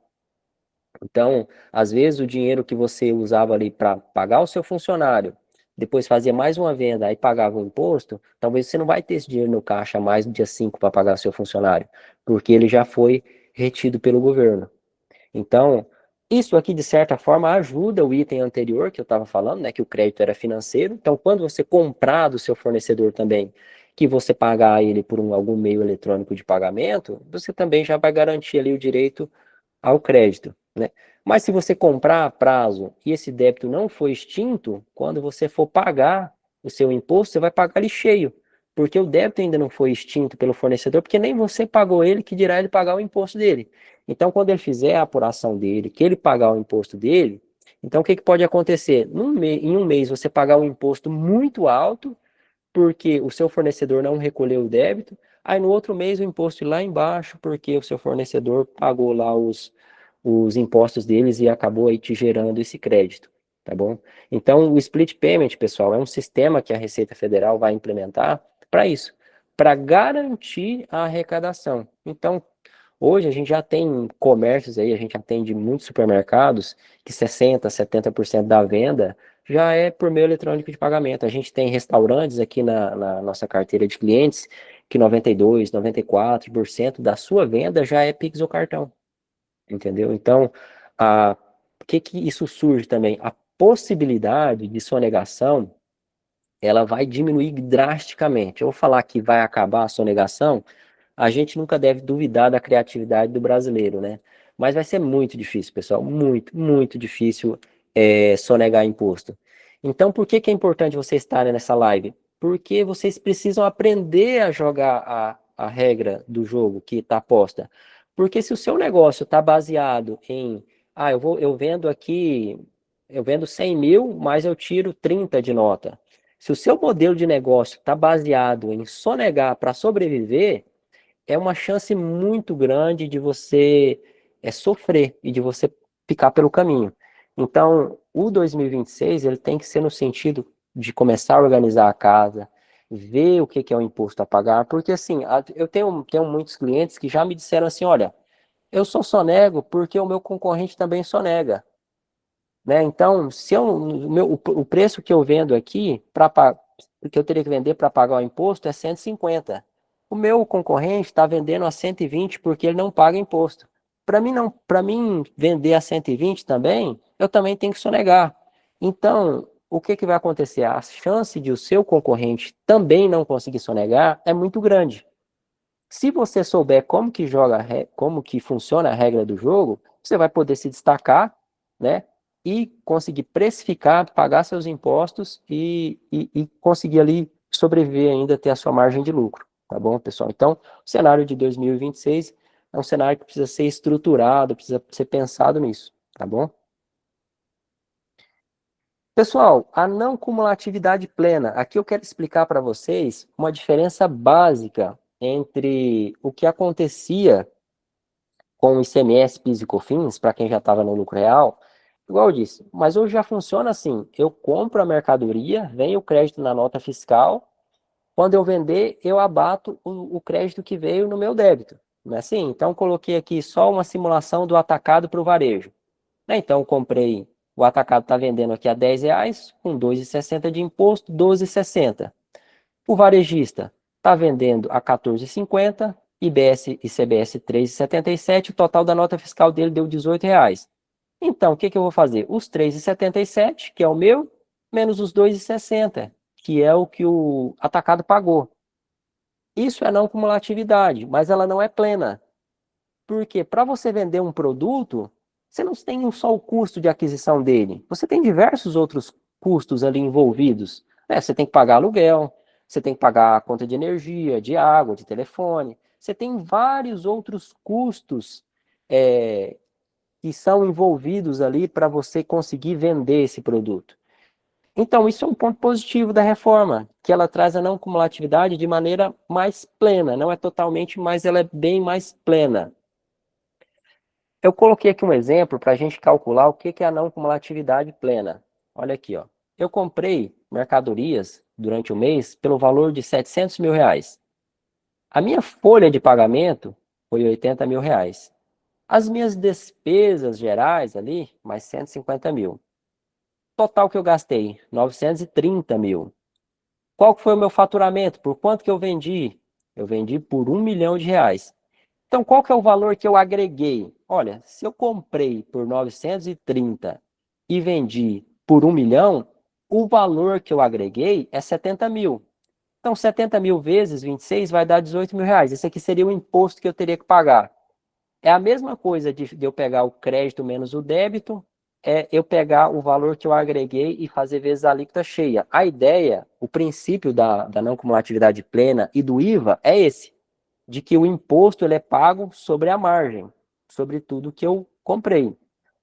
Então, às vezes o dinheiro que você usava ali para pagar o seu funcionário, depois fazia mais uma venda, aí pagava o imposto, talvez você não vai ter esse dinheiro no caixa mais no dia 5 para pagar o seu funcionário, porque ele já foi retido pelo governo. Então, isso aqui, de certa forma, ajuda o item anterior que eu estava falando, né, que o crédito era financeiro. Então, quando você comprar do seu fornecedor também, que você pagar ele por algum meio eletrônico de pagamento, você também já vai garantir ali o direito ao crédito, né? Mas se você comprar a prazo e esse débito não for extinto, quando você for pagar o seu imposto, você vai pagar ele cheio, porque o débito ainda não foi extinto pelo fornecedor, porque nem você pagou ele, que dirá ele pagar o imposto dele. Então, quando ele fizer a apuração dele, que ele pagar o imposto dele, então o que que pode acontecer? Em um mês você pagar um imposto muito alto, porque o seu fornecedor não recolheu o débito, aí no outro mês o imposto ir lá embaixo, porque o seu fornecedor pagou lá os impostos deles e acabou aí te gerando esse crédito, tá bom? Então, o split payment, pessoal, é um sistema que a Receita Federal vai implementar para isso, para garantir a arrecadação. Então, hoje a gente já tem comércios aí, a gente atende muitos supermercados que 60, 70% da venda já é por meio eletrônico de pagamento. A gente tem restaurantes aqui na nossa carteira de clientes que 92, 94% da sua venda já é Pix ou cartão, entendeu? Então, o que que isso surge também? A possibilidade de sonegação, ela vai diminuir drasticamente. Eu vou falar que vai acabar a sonegação, a gente nunca deve duvidar da criatividade do brasileiro, né? Mas vai ser muito difícil, pessoal, muito, muito difícil sonegar imposto. Então, por que que é importante vocês estarem nessa live? Porque vocês precisam aprender a jogar a regra do jogo que está posta. Porque se o seu negócio está baseado em, eu vendo aqui, eu vendo 100 mil, mas eu tiro 30 de nota. Se o seu modelo de negócio está baseado em sonegar para sobreviver, é uma chance muito grande de você sofrer e de você ficar pelo caminho. Então, o 2026 ele tem que ser no sentido de começar a organizar a casa, ver o que que é o imposto a pagar, porque assim, eu tenho muitos clientes que já me disseram assim, olha, eu só sonego porque o meu concorrente também sonega, né? Então, se eu, o preço que eu vendo aqui, que eu teria que vender para pagar o imposto é 150. O meu concorrente está vendendo a 120 porque ele não paga imposto. Para mim vender a 120 também, eu também tenho que sonegar. Então, o que que vai acontecer? A chance de o seu concorrente também não conseguir sonegar é muito grande. Se você souber como que como que funciona a regra do jogo, você vai poder se destacar, né? E conseguir precificar, pagar seus impostos e conseguir ali sobreviver ainda, ter a sua margem de lucro, tá bom, pessoal? Então, o cenário de 2026 é um cenário que precisa ser estruturado, precisa ser pensado nisso, tá bom? Pessoal, a não cumulatividade plena. Aqui eu quero explicar para vocês uma diferença básica entre o que acontecia com o ICMS, PIS e COFINS, para quem já estava no lucro real, igual eu disse, mas hoje já funciona assim, eu compro a mercadoria, vem o crédito na nota fiscal, quando eu vender, eu abato o crédito que veio no meu débito, não é assim? Então, coloquei aqui só uma simulação do atacado para o varejo. Né? Então, eu comprei, o atacado está vendendo aqui a R$ 10, com 2,60 de imposto, 12,60. O varejista está vendendo a 14,50, IBS e CBS 3,77, o total da nota fiscal dele deu R$ 18. Então, o que que eu vou fazer? Os 3,77, que é o meu, menos os 2,60, que é o que o atacado pagou. Isso é não cumulatividade, mas ela não é plena. Porque para você vender um produto, você não tem só o custo de aquisição dele, você tem diversos outros custos ali envolvidos. Né? Você tem que pagar aluguel, você tem que pagar a conta de energia, de água, de telefone, você tem vários outros custos que são envolvidos ali para você conseguir vender esse produto. Então, isso é um ponto positivo da reforma, que ela traz a não cumulatividade de maneira mais plena, não é totalmente, mas ela é bem mais plena. Eu coloquei aqui um exemplo para a gente calcular o que é a não cumulatividade plena. Olha aqui, ó. Eu comprei mercadorias durante o mês pelo valor de R$ 700.000. A minha folha de pagamento foi R$ 80.000. As minhas despesas gerais ali, mais 150 mil. Total que eu gastei, 930 mil. Qual que foi o meu faturamento? Por quanto que eu vendi? Eu vendi por R$ 1 milhão. Então, qual que é o valor que eu agreguei? Olha, se eu comprei por 930 e vendi por 1 milhão, o valor que eu agreguei é 70 mil. Então, 70 mil vezes 26 vai dar R$ 18.000. Esse aqui seria o imposto que eu teria que pagar. É a mesma coisa de eu pegar o crédito menos o débito, é eu pegar o valor que eu agreguei e fazer vezes a alíquota cheia. A ideia, o princípio da não cumulatividade plena e do IVA é esse, de que o imposto ele é pago sobre a margem, sobre tudo que eu comprei.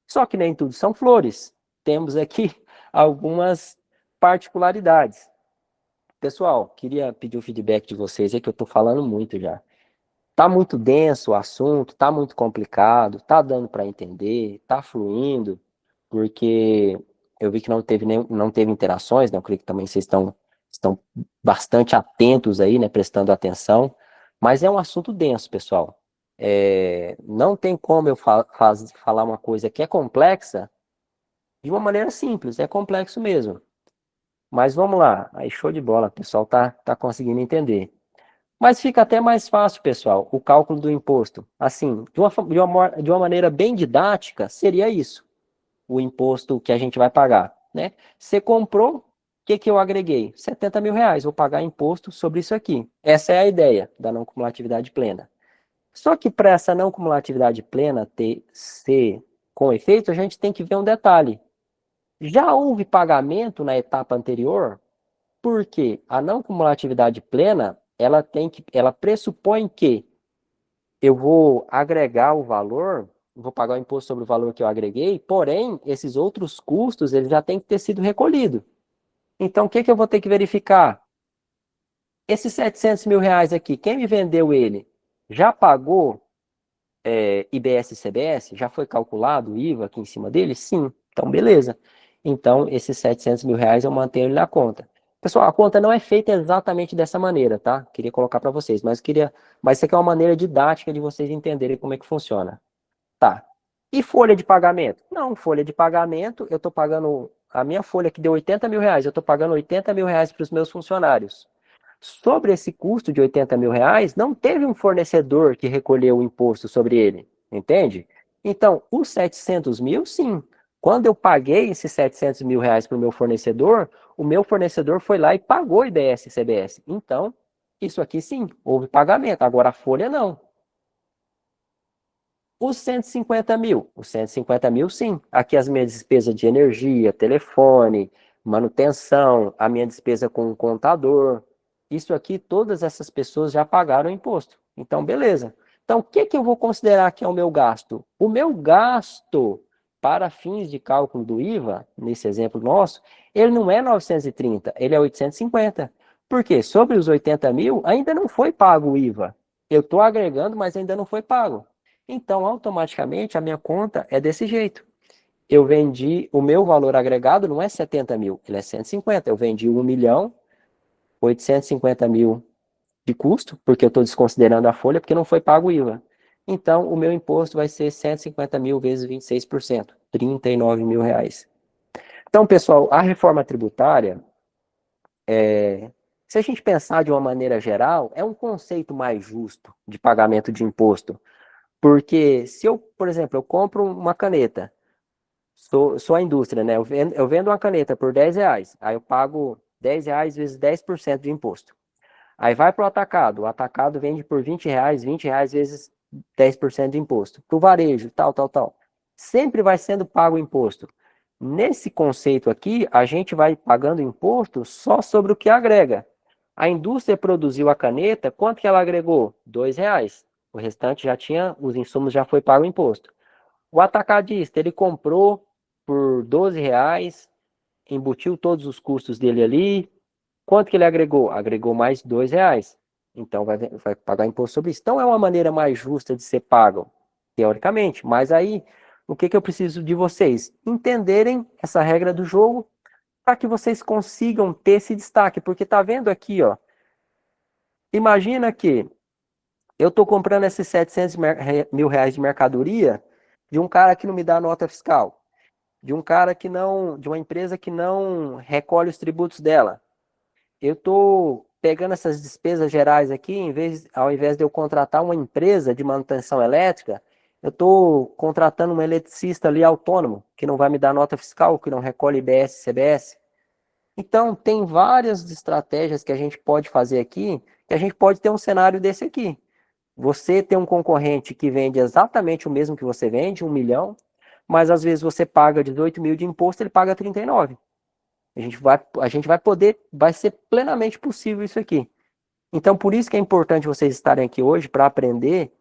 Só que nem tudo são flores. Temos aqui algumas particularidades. Pessoal, queria pedir o feedback de vocês, é que eu estou falando muito já. Tá muito denso o assunto, tá muito complicado, tá dando para entender, tá fluindo, porque eu vi que não teve interações, né? Eu creio que também vocês estão bastante atentos aí, né? Prestando atenção, mas é um assunto denso, pessoal. Não tem como eu falar uma coisa que é complexa de uma maneira simples, é complexo mesmo. Mas vamos lá, aí show de bola, o pessoal tá conseguindo entender. Mas fica até mais fácil, pessoal, o cálculo do imposto. Assim, de uma maneira bem didática, seria isso, o imposto que a gente vai pagar, né? Você comprou, o que eu agreguei? R$ 70.000, vou pagar imposto sobre isso aqui. Essa é a ideia da não cumulatividade plena. Só que para essa não cumulatividade plena ser com efeito, a gente tem que ver um detalhe. Já houve pagamento na etapa anterior? Porque a não cumulatividade plena, ela pressupõe que eu vou agregar o valor, vou pagar o imposto sobre o valor que eu agreguei, porém, esses outros custos, eles já têm que ter sido recolhidos. Então, o que eu vou ter que verificar? Esses R$ 700.000 aqui, quem me vendeu ele, já pagou IBS e CBS? Já foi calculado o IVA aqui em cima dele? Sim. Então, beleza. Então, esses R$ 700.000 eu mantenho ele na conta. Pessoal, a conta não é feita exatamente dessa maneira, tá? Queria colocar para vocês, mas isso aqui é uma maneira didática de vocês entenderem como é que funciona. Tá. E folha de pagamento? Não, folha de pagamento, eu estou pagando, a minha folha que deu R$ 80.000, eu estou pagando R$ 80.000 para os meus funcionários. Sobre esse custo de R$ 80.000, não teve um fornecedor que recolheu o imposto sobre ele, entende? Então, os 700 mil, sim. Quando eu paguei esses R$ 700.000 para o meu fornecedor foi lá e pagou IBS e CBS. Então, isso aqui sim, houve pagamento. Agora a folha não. Os 150 mil, sim. Aqui as minhas despesas de energia, telefone, manutenção, a minha despesa com o contador. Isso aqui, todas essas pessoas já pagaram o imposto. Então, beleza. Então, o que eu vou considerar que é o meu gasto? O meu gasto para fins de cálculo do IVA, nesse exemplo nosso, ele não é 930, ele é 850. Por quê? Sobre os 80 mil, ainda não foi pago o IVA. Eu estou agregando, mas ainda não foi pago. Então, automaticamente, a minha conta é desse jeito. Eu vendi, o meu valor agregado não é 70 mil, ele é 150. Eu vendi 1 milhão, 850 mil de custo, porque eu estou desconsiderando a folha, porque não foi pago o IVA. Então, o meu imposto vai ser 150 mil vezes 26%, R$ 39.000. Então, pessoal, a reforma tributária, se a gente pensar de uma maneira geral, é um conceito mais justo de pagamento de imposto. Porque se eu, por exemplo, eu compro uma caneta, sou a indústria, né? Eu vendo uma caneta por R$ 10, aí eu pago R$ 10 vezes 10% de imposto. Aí vai para o atacado vende por R$ 20 vezes 10% de imposto. Para o varejo, tal, tal, tal. Sempre vai sendo pago o imposto. Nesse conceito aqui, a gente vai pagando imposto só sobre o que agrega. A indústria produziu a caneta, quanto que ela agregou? R$ 2. O restante já tinha, os insumos já foi pago o imposto. O atacadista, ele comprou por R$ 12, embutiu todos os custos dele ali. Quanto que ele agregou? Agregou mais R$ 2. Então, vai pagar imposto sobre isso. Então, é uma maneira mais justa de ser pago, teoricamente. Mas aí, o que eu preciso de vocês? Entenderem essa regra do jogo para que vocês consigam ter esse destaque. Porque tá vendo aqui, ó. Imagina que eu estou comprando esses R$ 700 mil de mercadoria de um cara que não me dá nota fiscal, de um cara que não, de uma empresa que não recolhe os tributos dela. Eu estou pegando essas despesas gerais aqui, ao invés de eu contratar uma empresa de manutenção elétrica, eu estou contratando um eletricista ali autônomo, que não vai me dar nota fiscal, que não recolhe IBS, CBS. Então, tem várias estratégias que a gente pode fazer aqui, que a gente pode ter um cenário desse aqui. Você tem um concorrente que vende exatamente o mesmo que você vende, 1 milhão, mas às vezes você paga 18 mil de imposto, ele paga 39. Vai ser plenamente possível isso aqui. Então, por isso que é importante vocês estarem aqui hoje para aprender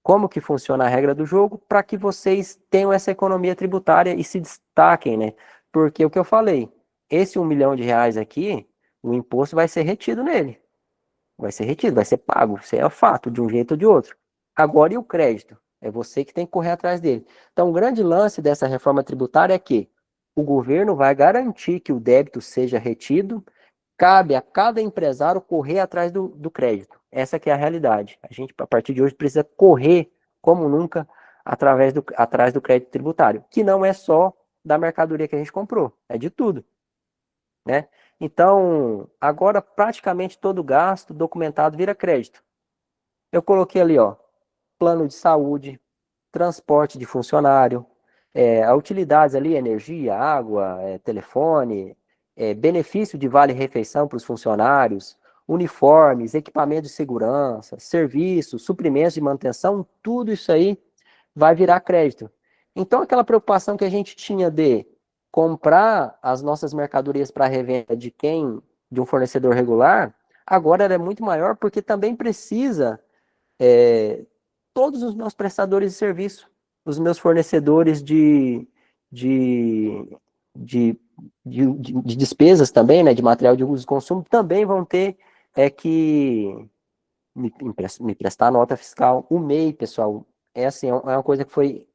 como que funciona a regra do jogo, para que vocês tenham essa economia tributária e se destaquem, né? Porque o que eu falei, esse R$ 1 milhão aqui, o imposto vai ser retido nele. Vai ser retido, vai ser pago. Isso é fato, de um jeito ou de outro. Agora, e o crédito? É você que tem que correr atrás dele. Então, o grande lance dessa reforma tributária é que o governo vai garantir que o débito seja retido, cabe a cada empresário correr atrás do crédito. Essa que é a realidade. A gente, a partir de hoje, precisa correr, como nunca, atrás do crédito tributário, que não é só da mercadoria que a gente comprou, é de tudo, né? Então, agora praticamente todo gasto documentado vira crédito. Eu coloquei ali, ó, plano de saúde, transporte de funcionário, a utilidades ali, energia, água, telefone, benefício de vale-refeição para os funcionários, uniformes, equipamento de segurança, serviços, suprimentos de manutenção, tudo isso aí vai virar crédito. Então, aquela preocupação que a gente tinha de comprar as nossas mercadorias para revenda de um fornecedor regular, agora ela é muito maior porque também precisa todos os meus prestadores de serviço, os meus fornecedores de, de, de despesas também, né, de material de uso e consumo, também vão ter que me prestar nota fiscal. O MEI, pessoal, é assim, é uma coisa que foi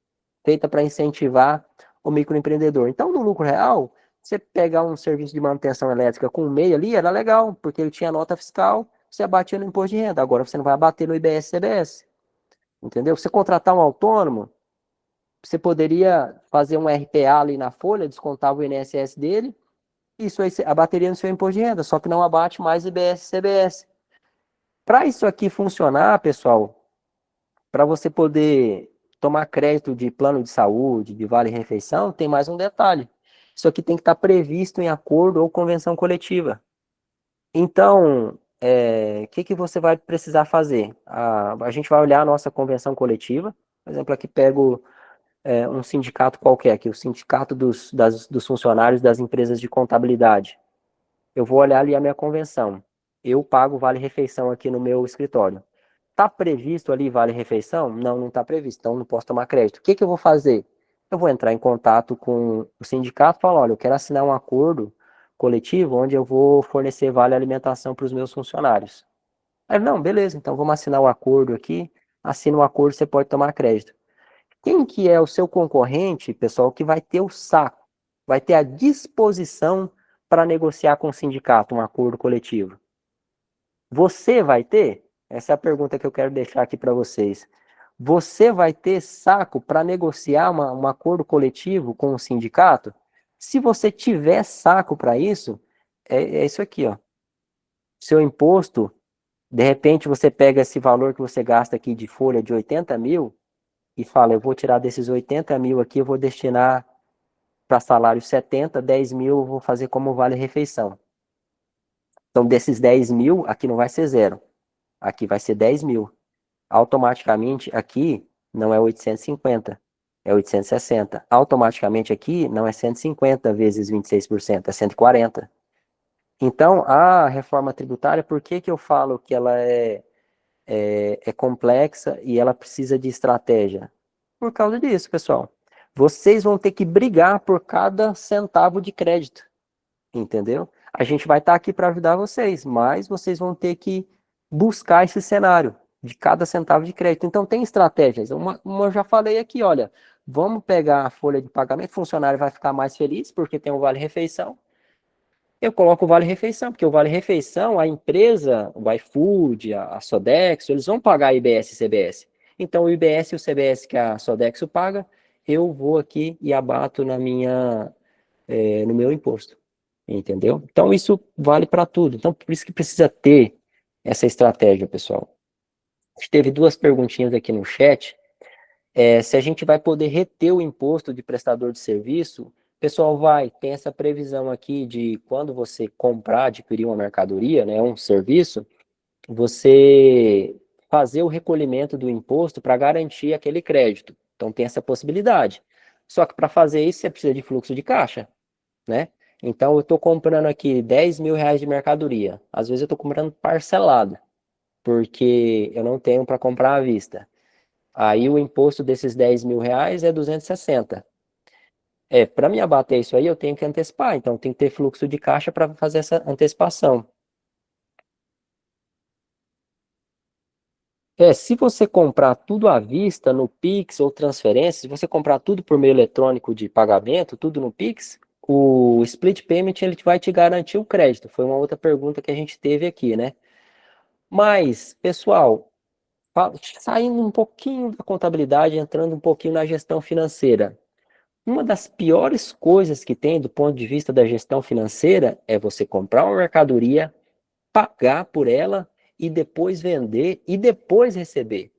feita para incentivar o microempreendedor. Então, no lucro real, você pegar um serviço de manutenção elétrica com o MEI ali, era legal, porque ele tinha nota fiscal, você abatia no imposto de renda. Agora você não vai abater no IBS e CBS. Entendeu? Você contratar um autônomo, você poderia fazer um RPA ali na folha, descontar o INSS dele, isso aí abateria no seu imposto de renda, só que não abate mais IBS e CBS. Para isso aqui funcionar, pessoal, para você poder tomar crédito de plano de saúde, de vale-refeição, tem mais um detalhe. Isso aqui tem que estar previsto em acordo ou convenção coletiva. Então, o que você vai precisar fazer? A gente vai olhar a nossa convenção coletiva, por exemplo, aqui pego um sindicato qualquer, aqui, o sindicato dos funcionários das empresas de contabilidade. Eu vou olhar ali a minha convenção. Eu pago vale-refeição aqui no meu escritório. Está previsto ali vale-refeição? Não, não está previsto, então não posso tomar crédito. O que eu vou fazer? Eu vou entrar em contato com o sindicato e falar, olha, eu quero assinar um acordo coletivo onde eu vou fornecer vale-alimentação para os meus funcionários. Aí, não, beleza, então vamos assinar o acordo aqui, assina o acordo, você pode tomar crédito. Quem que é o seu concorrente, pessoal, que vai ter o saco, vai ter a disposição para negociar com o sindicato um acordo coletivo? Você vai ter? Essa é a pergunta que eu quero deixar aqui para vocês. Você vai ter saco para negociar um acordo coletivo com o sindicato? Se você tiver saco para isso, é isso aqui, ó. Seu imposto, de repente você pega esse valor que você gasta aqui de folha de 80 mil e fala, eu vou tirar desses 80 mil aqui, eu vou destinar para salário 70, 10 mil eu vou fazer como vale-refeição. Então, desses 10 mil, aqui não vai ser zero. Aqui vai ser 10 mil. Automaticamente, aqui não é 850, é 860. Automaticamente, aqui não é 150 vezes 26%, é 140. Então, a reforma tributária, por que eu falo que ela é complexa e ela precisa de estratégia? Por causa disso, pessoal. Vocês vão ter que brigar por cada centavo de crédito. entendeu? A gente vai estar aqui para ajudar vocês, mas vocês vão ter que buscar esse cenário de cada centavo de crédito. Então, tem estratégias. Uma eu já falei aqui, olha, vamos pegar a folha de pagamento, o funcionário vai ficar mais feliz porque tem um vale-refeição. Eu coloco o vale-refeição, porque o vale-refeição, a empresa, o iFood, a Sodexo, eles vão pagar IBS e CBS. Então, o IBS e o CBS que a Sodexo paga, eu vou aqui e abato no meu imposto. Entendeu? Então, isso vale para tudo. Então, por isso que precisa ter essa estratégia, pessoal. A gente teve duas perguntinhas aqui no chat. Se a gente vai poder reter o imposto de prestador de serviço, pessoal, tem essa previsão aqui de quando você comprar, adquirir uma mercadoria, né, um serviço, você fazer o recolhimento do imposto para garantir aquele crédito. Então, tem essa possibilidade. Só que para fazer isso, você precisa de fluxo de caixa, né? Então, eu estou comprando aqui R$ 10.000 de mercadoria. Às vezes, eu estou comprando parcelado, porque eu não tenho para comprar à vista. Aí, o imposto desses R$ 10.000 é 260. Para me abater isso aí, eu tenho que antecipar. Então, tem que ter fluxo de caixa para fazer essa antecipação. Se você comprar tudo à vista no Pix ou transferência, se você comprar tudo por meio eletrônico de pagamento, tudo no Pix, o split payment ele vai te garantir o crédito. Foi uma outra pergunta que a gente teve aqui, né? Mas, pessoal, saindo um pouquinho da contabilidade, entrando um pouquinho na gestão financeira. Uma das piores coisas que tem do ponto de vista da gestão financeira é você comprar uma mercadoria, pagar por ela e depois vender e depois receber.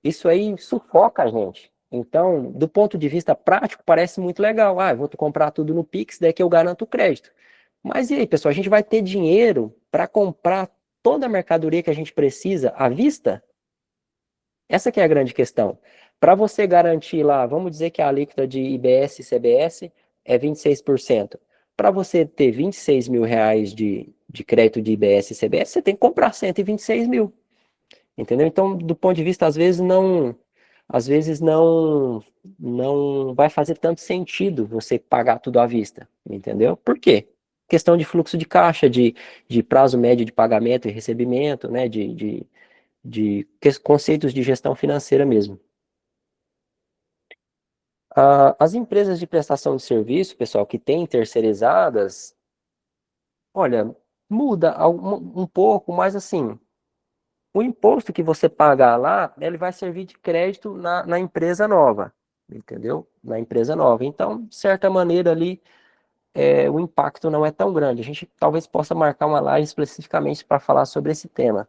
Isso aí sufoca a gente. Então, do ponto de vista prático, parece muito legal. Eu vou comprar tudo no Pix, daí que eu garanto o crédito. Mas e aí, pessoal, a gente vai ter dinheiro para comprar toda a mercadoria que a gente precisa à vista? Essa que é a grande questão. Para você garantir lá, vamos dizer que a alíquota de IBS e CBS é 26%. Para você ter R$ 26.000 de crédito de IBS e CBS, você tem que comprar 126 mil. Entendeu? Então, do ponto de vista, às vezes não vai fazer tanto sentido você pagar tudo à vista. Entendeu? Por quê? Questão de fluxo de caixa, de prazo médio de pagamento e recebimento, né? De conceitos de gestão financeira mesmo. As empresas de prestação de serviço, pessoal, que têm terceirizadas, olha, muda um pouco, mas assim, o imposto que você pagar lá, ele vai servir de crédito na empresa nova, entendeu? Na empresa nova. Então, de certa maneira ali, o impacto não é tão grande. A gente talvez possa marcar uma live especificamente para falar sobre esse tema,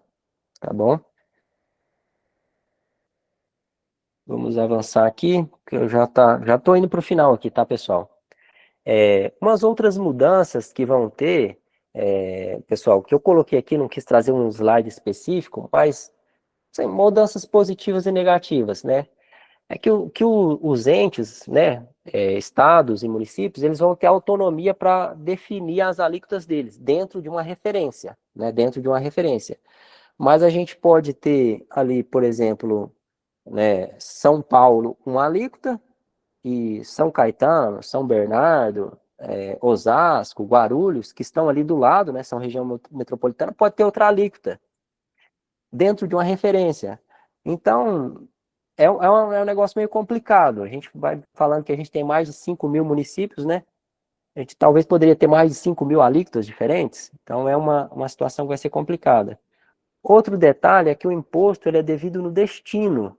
tá bom? Vamos avançar aqui, que eu já estou indo para o final aqui, tá, pessoal? Umas outras mudanças que vão ter, pessoal, que eu coloquei aqui, não quis trazer um slide específico, mas assim, mudanças positivas e negativas, né? É que os entes, né, estados e municípios, eles vão ter autonomia para definir as alíquotas deles, dentro de uma referência, né, dentro de uma referência. Mas a gente pode ter ali, por exemplo, né, São Paulo, uma alíquota, e São Caetano, São Bernardo, Osasco, Guarulhos, que estão ali do lado, né, são região metropolitana, pode ter outra alíquota dentro de uma referência. Então, é um negócio meio complicado. A gente vai falando que a gente tem mais de 5 mil municípios, né? A gente talvez poderia ter mais de 5 mil alíquotas diferentes. Então, é uma situação que vai ser complicada. Outro detalhe é que o imposto ele é devido no destino.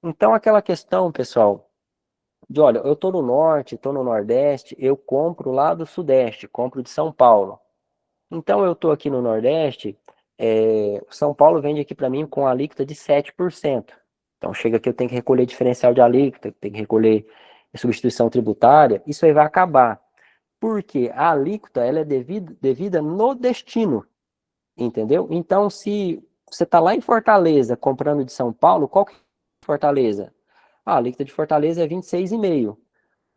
Então, aquela questão, pessoal, de olha, eu estou no norte, estou no nordeste, eu compro lá do sudeste, compro de São Paulo. Então eu estou aqui no nordeste, São Paulo vende aqui para mim com alíquota de 7%. Então chega aqui eu tenho que recolher diferencial de alíquota, tenho que recolher substituição tributária, isso aí vai acabar. Porque a alíquota ela é devida no destino, entendeu? Então se você está lá em Fortaleza comprando de São Paulo, qual que é Fortaleza? A alíquota de Fortaleza é 26,5.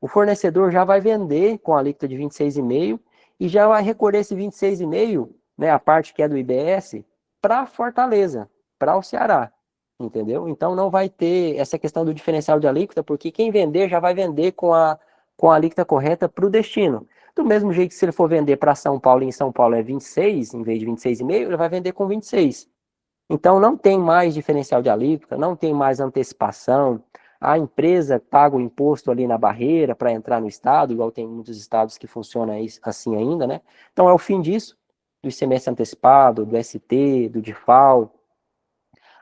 O fornecedor já vai vender com a alíquota de 26,5 e já vai recolher esse 26,5, né, a parte que é do IBS, para Fortaleza, para o Ceará, entendeu? Então não vai ter essa questão do diferencial de alíquota, porque quem vender já vai vender com com a alíquota correta para o destino. Do mesmo jeito que se ele for vender para São Paulo, e em São Paulo é 26, em vez de 26,5, ele vai vender com 26. Então, não tem mais diferencial de alíquota, não tem mais antecipação. A empresa paga o imposto ali na barreira para entrar no estado, igual tem muitos estados que funcionam assim ainda, né? Então, é o fim disso, do ICMS antecipado, do ST, do DIFAL.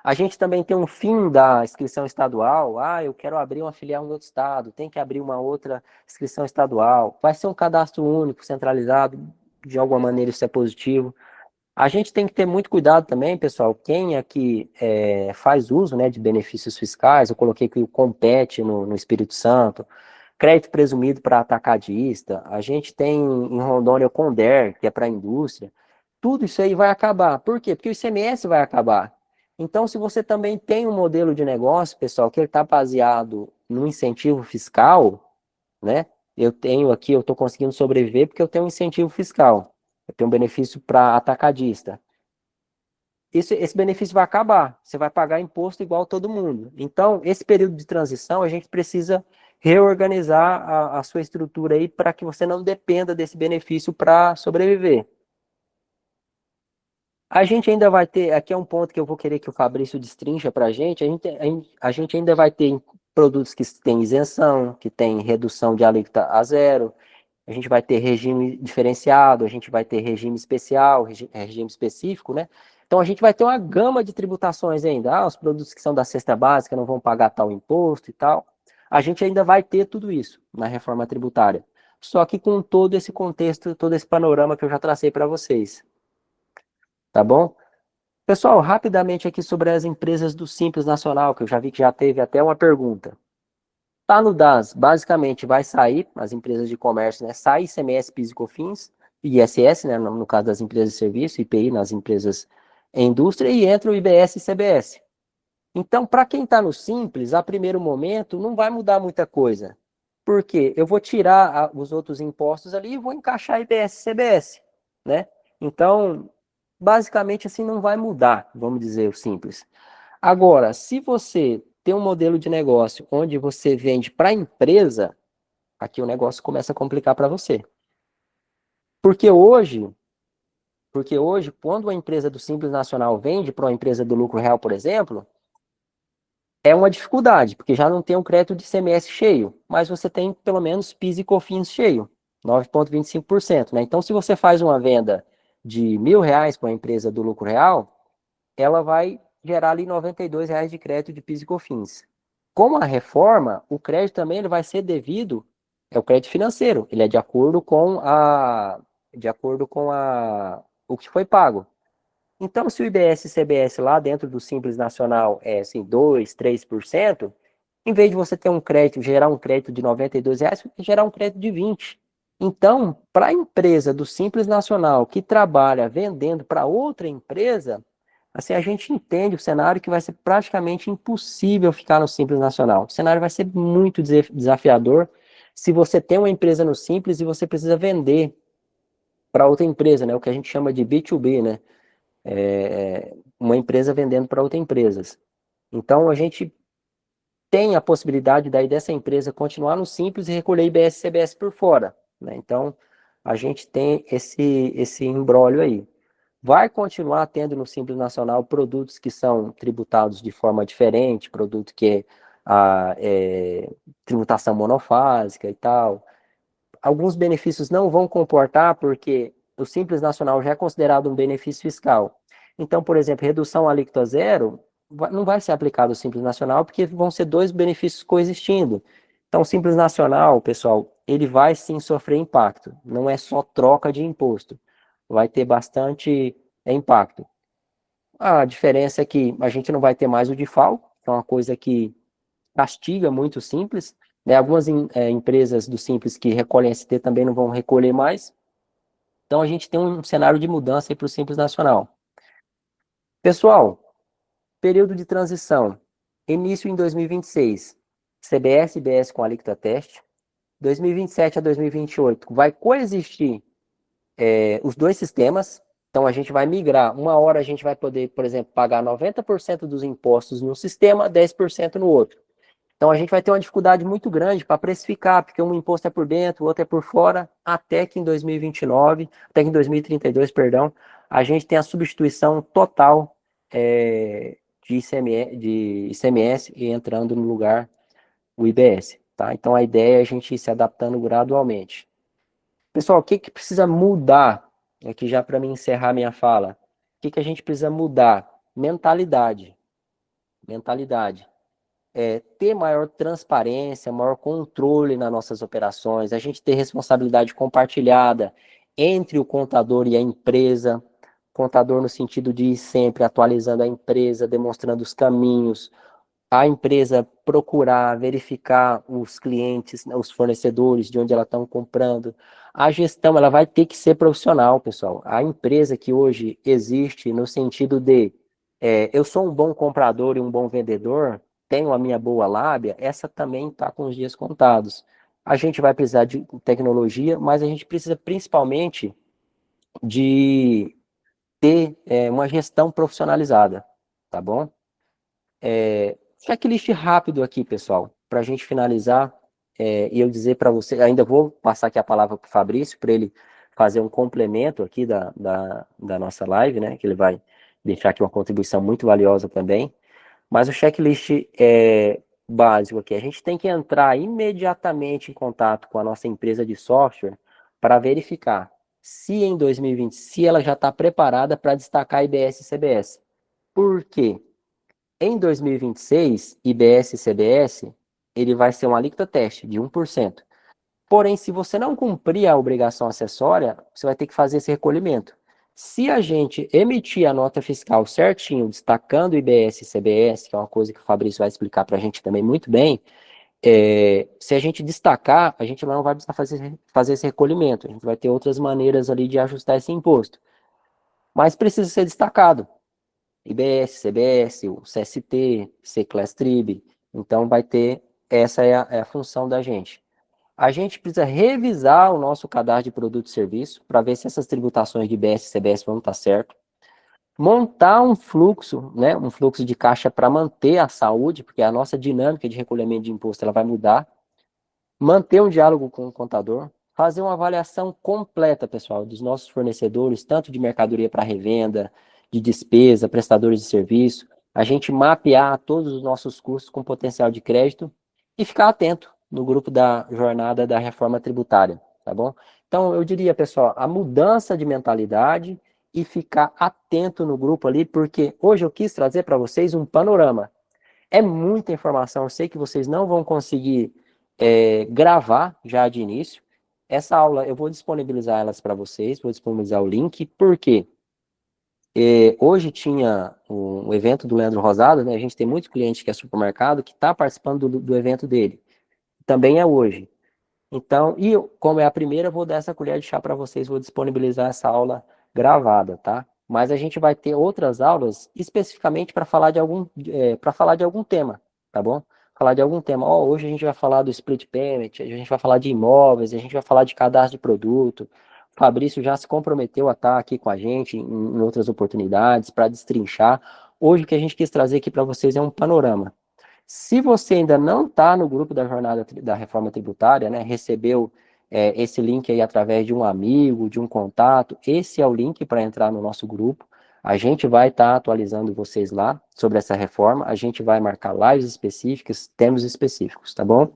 A gente também tem um fim da inscrição estadual. Ah, eu quero abrir uma filial em outro estado, tem que abrir uma outra inscrição estadual. Vai ser um cadastro único, centralizado, de alguma maneira isso é positivo. A gente tem que ter muito cuidado também, pessoal, quem aqui faz uso, né, de benefícios fiscais, eu coloquei que o Compete no Espírito Santo, crédito presumido para atacadista, a gente tem em Rondônia o Conder, que é para a indústria, tudo isso aí vai acabar. Por quê? Porque o ICMS vai acabar. Então, se você também tem um modelo de negócio, pessoal, que ele está baseado no incentivo fiscal, né, eu tenho aqui, eu estou conseguindo sobreviver porque eu tenho um incentivo fiscal. Eu tenho um benefício para atacadista. Esse benefício vai acabar. Você vai pagar imposto igual todo mundo. Então, esse período de transição, a gente precisa reorganizar a sua estrutura aí para que você não dependa desse benefício para sobreviver. A gente ainda vai ter, aqui é um ponto que eu vou querer que o Fabrício destrincha para a gente ainda vai ter produtos que têm isenção, que têm redução de alíquota a zero, a gente vai ter regime diferenciado, a gente vai ter regime especial, regime específico, né? Então a gente vai ter uma gama de tributações ainda. Ah, os produtos que são da cesta básica não vão pagar tal imposto e tal. A gente ainda vai ter tudo isso na reforma tributária. Só que com todo esse contexto, todo esse panorama que eu já tracei para vocês. Tá bom? Pessoal, rapidamente aqui sobre as empresas do Simples Nacional, que eu já vi que já teve até uma pergunta. Tá no DAS, basicamente vai sair, as empresas de comércio, né? Sai ICMS, PIS e COFINS, ISS, né? No caso das empresas de serviço, IPI nas empresas em indústria, e entra o IBS e CBS. Então, para quem está no Simples, a primeiro momento, não vai mudar muita coisa. Por quê? Eu vou tirar os outros impostos ali e vou encaixar IBS e CBS, né? Então, basicamente assim, não vai mudar, vamos dizer o Simples. Agora, se você tem um modelo de negócio onde você vende para a empresa, aqui o negócio começa a complicar para você. Porque hoje, quando a empresa do Simples Nacional vende para uma empresa do lucro real, por exemplo, é uma dificuldade, porque já não tem um crédito de ICMS cheio, mas você tem pelo menos PIS e COFINS cheio, 9,25%, né? Então, se você faz uma venda de R$ 1.000 para uma empresa do lucro real, ela vai gerar ali R$ 92 de crédito de PIS e COFINS. Com a reforma, o crédito também ele vai ser devido, é o crédito financeiro, ele é de acordo com o que foi pago. Então, se o IBS e CBS lá dentro do Simples Nacional é assim, 2, 3%, em vez de você ter um crédito, gerar um crédito de R$ 92, você vai gerar um crédito de 20. Então, para a empresa do Simples Nacional que trabalha vendendo para outra empresa, assim, a gente entende o cenário que vai ser praticamente impossível ficar no Simples Nacional. O cenário vai ser muito desafiador se você tem uma empresa no Simples e você precisa vender para outra empresa, né? O que a gente chama de B2B, né? Uma empresa vendendo para outras empresas. Então, a gente tem a possibilidade daí dessa empresa continuar no Simples e recolher IBS e CBS por fora, né? Então, a gente tem esse imbróglio aí. Vai continuar tendo no Simples Nacional produtos que são tributados de forma diferente, produto que é tributação monofásica e tal. Alguns benefícios não vão comportar porque o Simples Nacional já é considerado um benefício fiscal. Então, por exemplo, redução alíquota zero não vai ser aplicado ao Simples Nacional porque vão ser dois benefícios coexistindo. Então, o Simples Nacional, pessoal, ele vai sim sofrer impacto. Não é só troca de imposto. Vai ter bastante impacto. A diferença é que a gente não vai ter mais o DIFAL, que é uma coisa que castiga muito o Simples, né? Algumas empresas do Simples que recolhem ST também não vão recolher mais. Então a gente tem um cenário de mudança para o Simples Nacional. Pessoal, período de transição. Início em 2026. CBS e IBS com alíquota teste. 2027 a 2028 vai coexistir os dois sistemas. Então a gente vai migrar. Uma hora a gente vai poder, por exemplo, pagar 90% dos impostos no sistema, 10% no outro. Então a gente vai ter uma dificuldade muito grande para precificar, porque um imposto é por dentro, o outro é por fora, até que em 2029, até que em 2032, perdão, a gente tem a substituição total de ICMS e entrando no lugar o IBS, tá? Então a ideia é a gente ir se adaptando gradualmente. Pessoal, o que que precisa mudar? Aqui já para mim encerrar minha fala. O que que a gente precisa mudar? Mentalidade. Mentalidade. Ter maior transparência, maior controle nas nossas operações, a gente ter responsabilidade compartilhada entre o contador e a empresa, contador no sentido de ir sempre atualizando a empresa, demonstrando os caminhos, a empresa procurar verificar os clientes, né, os fornecedores, de onde elas estão comprando. A gestão, ela vai ter que ser profissional, pessoal. A empresa que hoje existe no sentido de eu sou um bom comprador e um bom vendedor, tenho a minha boa lábia, essa também está com os dias contados. A gente vai precisar de tecnologia, mas a gente precisa principalmente de ter uma gestão profissionalizada, tá bom? Checklist rápido aqui, pessoal, para a gente finalizar e eu dizer para você, ainda vou passar aqui a palavra para o Fabrício, para ele fazer um complemento aqui da nossa live, né, que ele vai deixar aqui uma contribuição muito valiosa também, mas o checklist básico aqui, a gente tem que entrar imediatamente em contato com a nossa empresa de software para verificar se em 2020, se ela já está preparada para destacar IBS e CBS. Por quê? Em 2026, IBS e CBS, ele vai ser uma alíquota teste de 1%. Porém, se você não cumprir a obrigação acessória, você vai ter que fazer esse recolhimento. Se a gente emitir a nota fiscal certinho, destacando IBS e CBS, que é uma coisa que o Fabrício vai explicar para a gente também muito bem, se a gente destacar, a gente não vai precisar fazer esse recolhimento. A gente vai ter outras maneiras ali de ajustar esse imposto. Mas precisa ser destacado. IBS, CBS, o CST, C-Class Trib. Então, vai ter, essa é a função da gente. A gente precisa revisar o nosso cadastro de produto e serviço para ver se essas tributações de IBS e CBS vão estar certo. Montar um fluxo, né, um fluxo de caixa para manter a saúde, porque a nossa dinâmica de recolhimento de imposto ela vai mudar. Manter um diálogo com o contador, fazer uma avaliação completa, pessoal, dos nossos fornecedores, tanto de mercadoria para revenda, de despesa, prestadores de serviço, a gente mapear todos os nossos custos com potencial de crédito e ficar atento no grupo da jornada da reforma tributária, tá bom? Então, eu diria, pessoal, a mudança de mentalidade e ficar atento no grupo ali, porque hoje eu quis trazer para vocês um panorama. É muita informação, eu sei que vocês não vão conseguir gravar já de início. Essa aula eu vou disponibilizar elas para vocês, vou disponibilizar o link, porque hoje tinha um evento do Leandro Rosado, né? A gente tem muitos clientes que é supermercado que está participando do evento dele. Também é hoje. Então, como é a primeira, eu vou dar essa colher de chá para vocês, vou disponibilizar essa aula gravada, tá? Mas a gente vai ter outras aulas especificamente para falar de algum tema, tá bom? Falar de algum tema. Hoje a gente vai falar do split payment, a gente vai falar de imóveis, a gente vai falar de cadastro de produto. O Fabrício já se comprometeu a estar aqui com a gente em outras oportunidades para destrinchar. Hoje o que a gente quis trazer aqui para vocês é um panorama. Se você ainda não está no grupo da jornada da reforma tributária, né, recebeu esse link aí através de um amigo, de um contato, esse é o link para entrar no nosso grupo. A gente vai estar atualizando vocês lá sobre essa reforma, a gente vai marcar lives específicas, temas específicos, tá bom?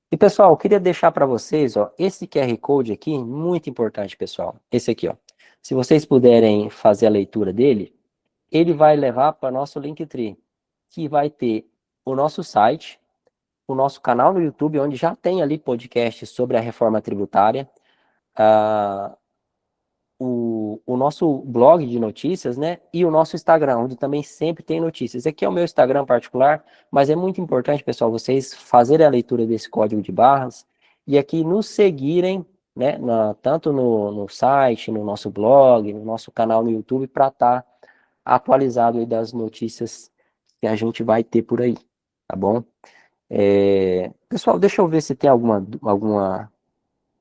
E pessoal, eu queria deixar para vocês, ó, esse QR Code aqui, muito importante, pessoal. Esse aqui, ó. Se vocês puderem fazer a leitura dele, ele vai levar para nosso Linktree, que vai ter o nosso site, o nosso canal no YouTube, onde já tem ali podcast sobre a reforma tributária, o nosso blog de notícias, né? E o nosso Instagram, onde também sempre tem notícias. Aqui é o meu Instagram particular, mas é muito importante, pessoal, vocês fazerem a leitura desse código de barras e aqui nos seguirem, né? Tanto no site, no nosso blog, no nosso canal no YouTube, para estar atualizado aí das notícias que a gente vai ter por aí, tá bom? Pessoal, deixa eu ver se tem alguma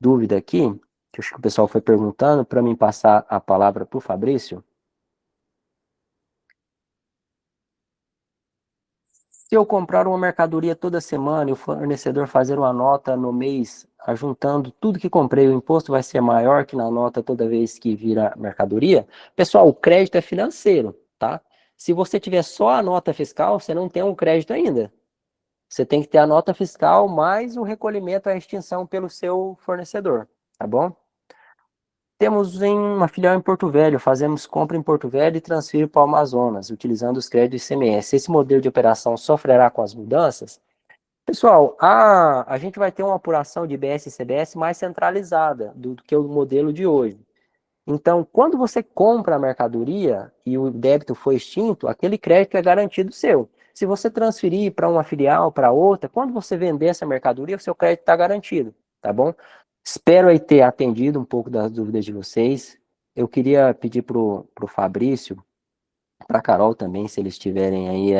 dúvida aqui, que eu acho que o pessoal foi perguntando, para mim passar a palavra para o Fabrício. Se eu comprar uma mercadoria toda semana e o fornecedor fazer uma nota no mês, ajuntando tudo que comprei, o imposto vai ser maior que na nota toda vez que vira mercadoria. Pessoal, o crédito é financeiro, tá? Se você tiver só a nota fiscal, você não tem um crédito ainda. Você tem que ter a nota fiscal mais o recolhimento à extinção pelo seu fornecedor, tá bom? Temos em uma filial em Porto Velho, fazemos compra em Porto Velho e transfiro para o Amazonas, utilizando os créditos ICMS. Esse modelo de operação sofrerá com as mudanças? Pessoal, a gente vai ter uma apuração de IBS e CBS mais centralizada do que o modelo de hoje. Então, quando você compra a mercadoria e o débito foi extinto, aquele crédito é garantido seu. Se você transferir para uma filial, para outra, quando você vender essa mercadoria, o seu crédito está garantido, tá bom? Espero aí ter atendido um pouco das dúvidas de vocês. Eu queria pedir para o Fabrício, para a Carol também, se eles tiverem aí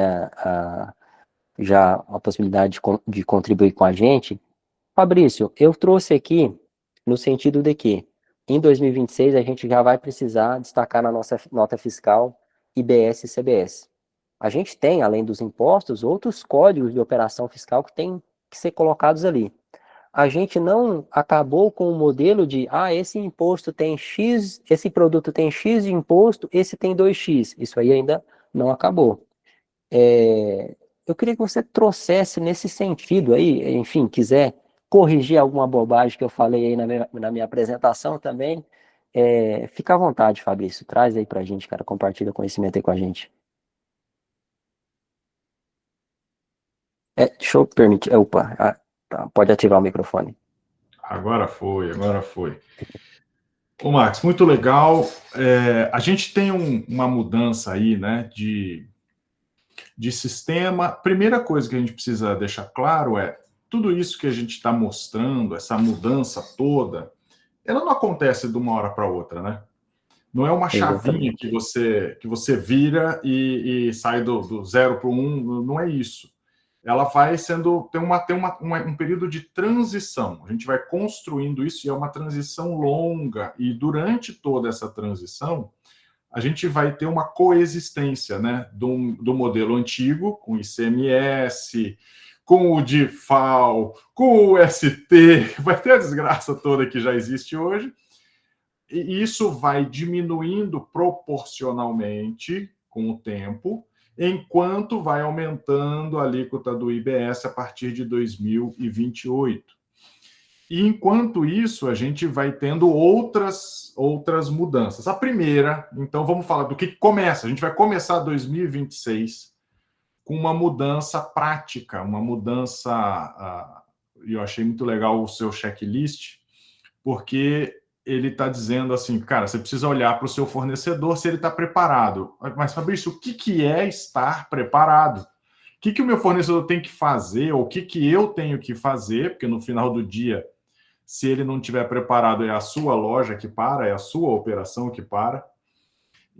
já a possibilidade de contribuir com a gente. Fabrício, eu trouxe aqui no sentido de que em 2026 a gente já vai precisar destacar na nossa nota fiscal IBS e CBS. A gente tem, além dos impostos, outros códigos de operação fiscal que têm que ser colocados ali. A gente não acabou com o modelo de, esse imposto tem X, esse produto tem X de imposto, esse tem 2X. Isso aí ainda não acabou. Eu queria que você trouxesse nesse sentido aí, enfim, quiser corrigir alguma bobagem que eu falei aí na minha apresentação também, fica à vontade, Fabrício, traz aí pra gente, cara, compartilha conhecimento aí com a gente. Deixa eu permitir, opa, tá, pode ativar o microfone. Agora foi, agora foi. Ô, Max, muito legal. A gente tem uma mudança aí, né, de sistema. Primeira coisa que a gente precisa deixar claro é tudo isso que a gente está mostrando, essa mudança toda, ela não acontece de uma hora para outra, né? Não é uma chavinha que você vira e sai do 0 para o 1, não é isso. Ela vai sendo, tem um período de transição. A gente vai construindo isso e é uma transição longa. E durante toda essa transição, a gente vai ter uma coexistência, né, do modelo antigo, com ICMS, com o DIFAL, com o ST, vai ter a desgraça toda que já existe hoje, e isso vai diminuindo proporcionalmente com o tempo, enquanto vai aumentando a alíquota do IBS a partir de 2028. E enquanto isso, a gente vai tendo outras mudanças. A primeira, então vamos falar do que começa. A gente vai começar 2026 com uma mudança prática, uma mudança... E eu achei muito legal o seu checklist, porque ele está dizendo assim, cara, você precisa olhar para o seu fornecedor se ele está preparado. Mas, Fabrício, o que é estar preparado? O que o meu fornecedor tem que fazer, ou o que eu tenho que fazer, porque no final do dia, se ele não estiver preparado, é a sua loja que para, é a sua operação que para.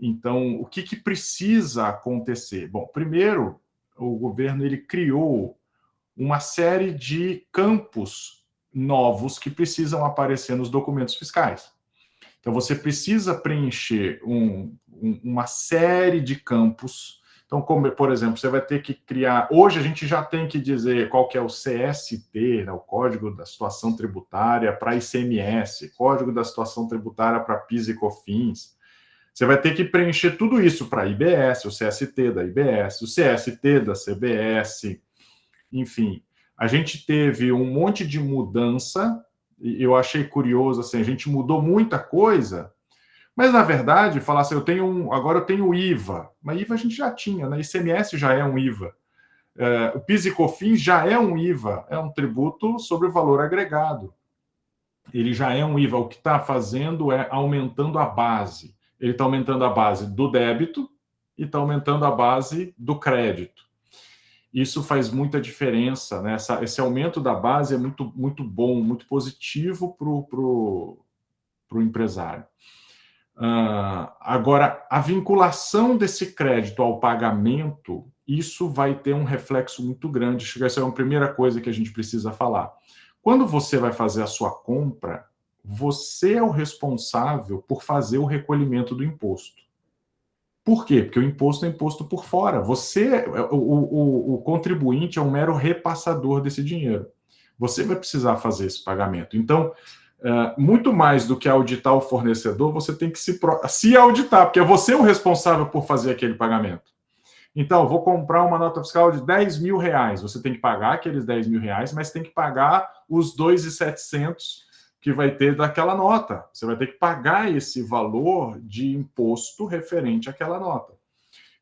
Então, o que precisa acontecer? Bom, primeiro, o governo ele criou uma série de campos novos que precisam aparecer nos documentos fiscais. Então, você precisa preencher uma série de campos. Então, como, por exemplo, você vai ter que criar... Hoje, a gente já tem que dizer qual que é o CST, né, o Código da Situação Tributária para ICMS, Código da Situação Tributária para PIS e COFINS. Você vai ter que preencher tudo isso para IBS, o CST da IBS, o CST da CBS, enfim. A gente teve um monte de mudança, e eu achei curioso, assim, a gente mudou muita coisa, mas, na verdade, falar assim, agora eu tenho IVA, mas IVA a gente já tinha, né? ICMS já é um IVA. O PIS e COFINS já é um IVA, é um tributo sobre o valor agregado. Ele já é um IVA. O que está fazendo é aumentando a base. Ele está aumentando a base do débito e está aumentando a base do crédito. Isso faz muita diferença, né? Esse aumento da base é muito, muito bom, muito positivo para o empresário. Agora, a vinculação desse crédito ao pagamento, isso vai ter um reflexo muito grande. Essa é a primeira coisa que a gente precisa falar. Quando você vai fazer a sua compra, você é o responsável por fazer o recolhimento do imposto. Por quê? Porque o imposto é imposto por fora. Você, o contribuinte é um mero repassador desse dinheiro. Você vai precisar fazer esse pagamento. Então, muito mais do que auditar o fornecedor, você tem que se auditar, porque é você o responsável por fazer aquele pagamento. Então, vou comprar uma nota fiscal de 10 mil reais. Você tem que pagar aqueles 10 mil reais, mas tem que pagar os 2.700 que vai ter daquela nota. Você vai ter que pagar esse valor de imposto referente àquela nota.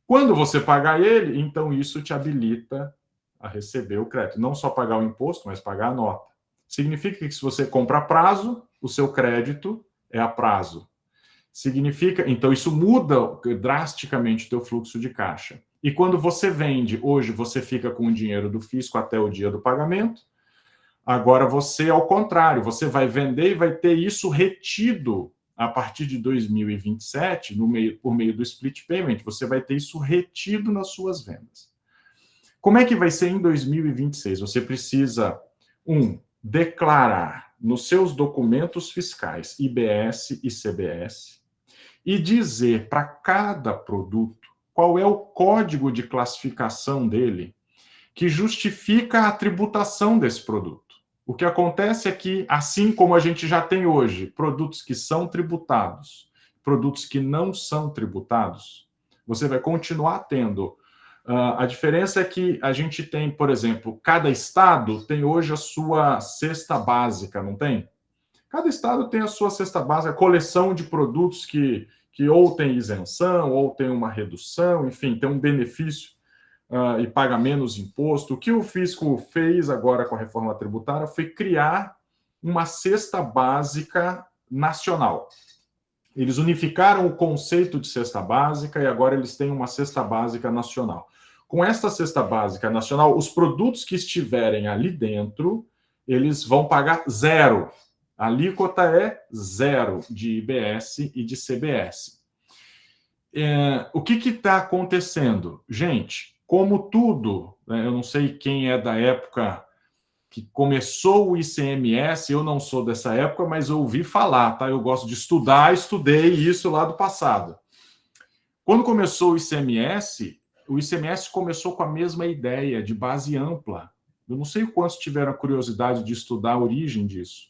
Quando você pagar ele, então isso te habilita a receber o crédito. Não só pagar o imposto, mas pagar a nota. Significa que se você compra a prazo, o seu crédito é a prazo. Significa, então isso muda drasticamente o teu fluxo de caixa. E quando você vende, hoje você fica com o dinheiro do fisco até o dia do pagamento. Agora você, ao contrário, você vai vender e vai ter isso retido a partir de 2027, por meio do split payment, você vai ter isso retido nas suas vendas. Como é que vai ser em 2026? Você precisa, declarar nos seus documentos fiscais IBS e CBS e dizer para cada produto qual é o código de classificação dele que justifica a tributação desse produto. O que acontece é que, assim como a gente já tem hoje produtos que são tributados, produtos que não são tributados, você vai continuar tendo. A diferença é que a gente tem, por exemplo, cada estado tem hoje a sua cesta básica, não tem? Cada estado tem a sua cesta básica, coleção de produtos que ou tem isenção, ou tem uma redução, enfim, tem um benefício e paga menos imposto. O que o fisco fez agora com a reforma tributária foi criar uma cesta básica nacional. Eles unificaram o conceito de cesta básica e agora eles têm uma cesta básica nacional. Com esta cesta básica nacional, os produtos que estiverem ali dentro, eles vão pagar zero. A alíquota é zero de IBS e de CBS. O que está acontecendo? Gente, como tudo, né, eu não sei quem é da época que começou o ICMS, eu não sou dessa época, mas eu ouvi falar, tá? Eu gosto de estudar, estudei isso lá do passado. Quando começou o ICMS começou com a mesma ideia de base ampla. Eu não sei quantos tiveram a curiosidade de estudar a origem disso.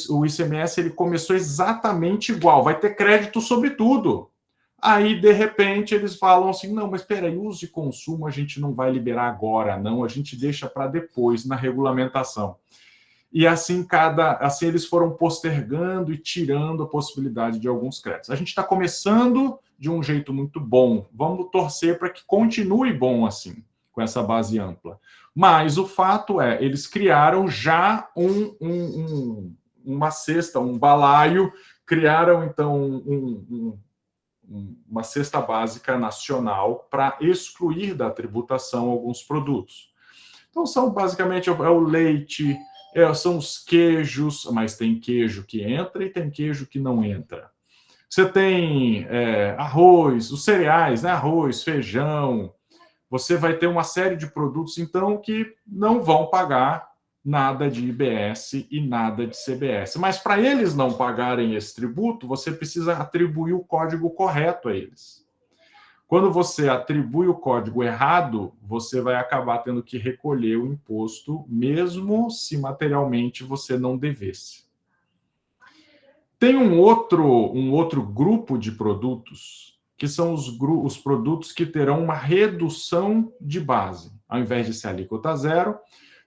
O ICMS ele começou exatamente igual, vai ter crédito sobre tudo. Aí, de repente, eles falam assim, não, mas espera aí, uso e consumo a gente não vai liberar agora, não, a gente deixa para depois, na regulamentação. E assim, eles foram postergando e tirando a possibilidade de alguns créditos. A gente está começando de um jeito muito bom, vamos torcer para que continue bom assim, com essa base ampla. Mas o fato é, eles criaram já uma cesta, um balaio, criaram então uma cesta básica nacional para excluir da tributação alguns produtos. Então, são basicamente o leite, são os queijos, mas tem queijo que entra e tem queijo que não entra. Você tem arroz, os cereais, né? Arroz, feijão. Você vai ter uma série de produtos, então, que não vão pagar nada de IBS e nada de CBS. Mas para eles não pagarem esse tributo, você precisa atribuir o código correto a eles. Quando você atribui o código errado, você vai acabar tendo que recolher o imposto, mesmo se materialmente você não devesse. Tem um outro grupo de produtos, que são os produtos que terão uma redução de base. Ao invés de ser alíquota zero,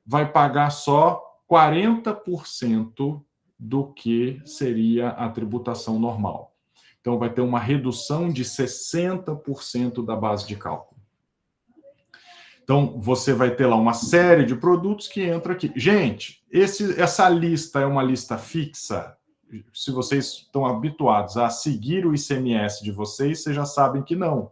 vai pagar só 40% do que seria a tributação normal. Então, vai ter uma redução de 60% da base de cálculo. Então, você vai ter lá uma série de produtos que entram aqui. Gente, essa lista é uma lista fixa. Se vocês estão habituados a seguir o ICMS de vocês, vocês já sabem que não.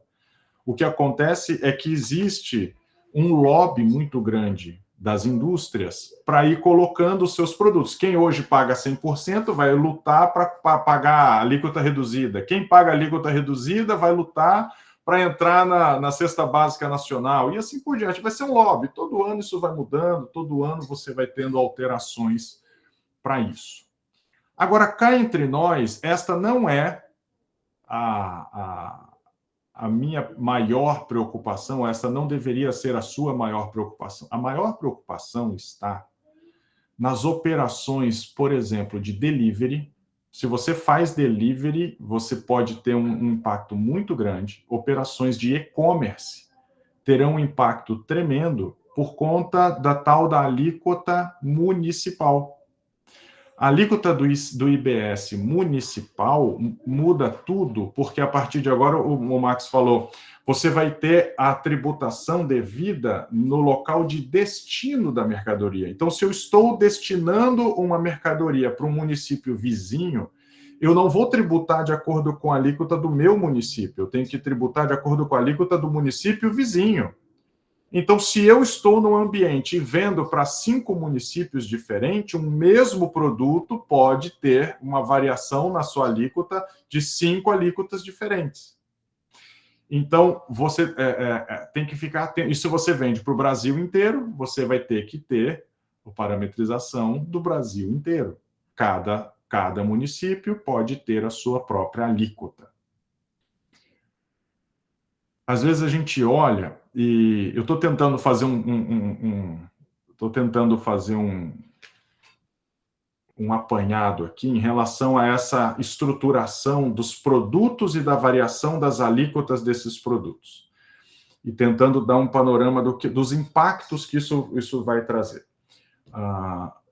O que acontece é que existe um lobby muito grande das indústrias para ir colocando os seus produtos. Quem hoje paga 100% vai lutar para pagar a alíquota reduzida. Quem paga a alíquota reduzida vai lutar para entrar na cesta básica nacional e assim por diante. Vai ser um lobby. Todo ano isso vai mudando, todo ano você vai tendo alterações para isso. Agora, cá entre nós, esta não é a a minha maior preocupação, essa não deveria ser a sua maior preocupação. A maior preocupação está nas operações, por exemplo, de delivery. Se você faz delivery, você pode ter um impacto muito grande. Operações de e-commerce terão um impacto tremendo por conta da tal da alíquota municipal. A alíquota do IBS municipal muda tudo, porque a partir de agora, o Max falou, você vai ter a tributação devida no local de destino da mercadoria. Então, se eu estou destinando uma mercadoria para um município vizinho, eu não vou tributar de acordo com a alíquota do meu município, eu tenho que tributar de acordo com a alíquota do município vizinho. Então, se eu estou num ambiente e vendo para 5 municípios diferentes, um mesmo produto pode ter uma variação na sua alíquota de 5 alíquotas diferentes. Então, você tem que ficar atento. E se você vende para o Brasil inteiro, você vai ter que ter a parametrização do Brasil inteiro. Cada município pode ter a sua própria alíquota. Às vezes a gente olha e eu estou tentando fazer um apanhado aqui em relação a essa estruturação dos produtos e da variação das alíquotas desses produtos. E tentando dar um panorama dos impactos que isso vai trazer.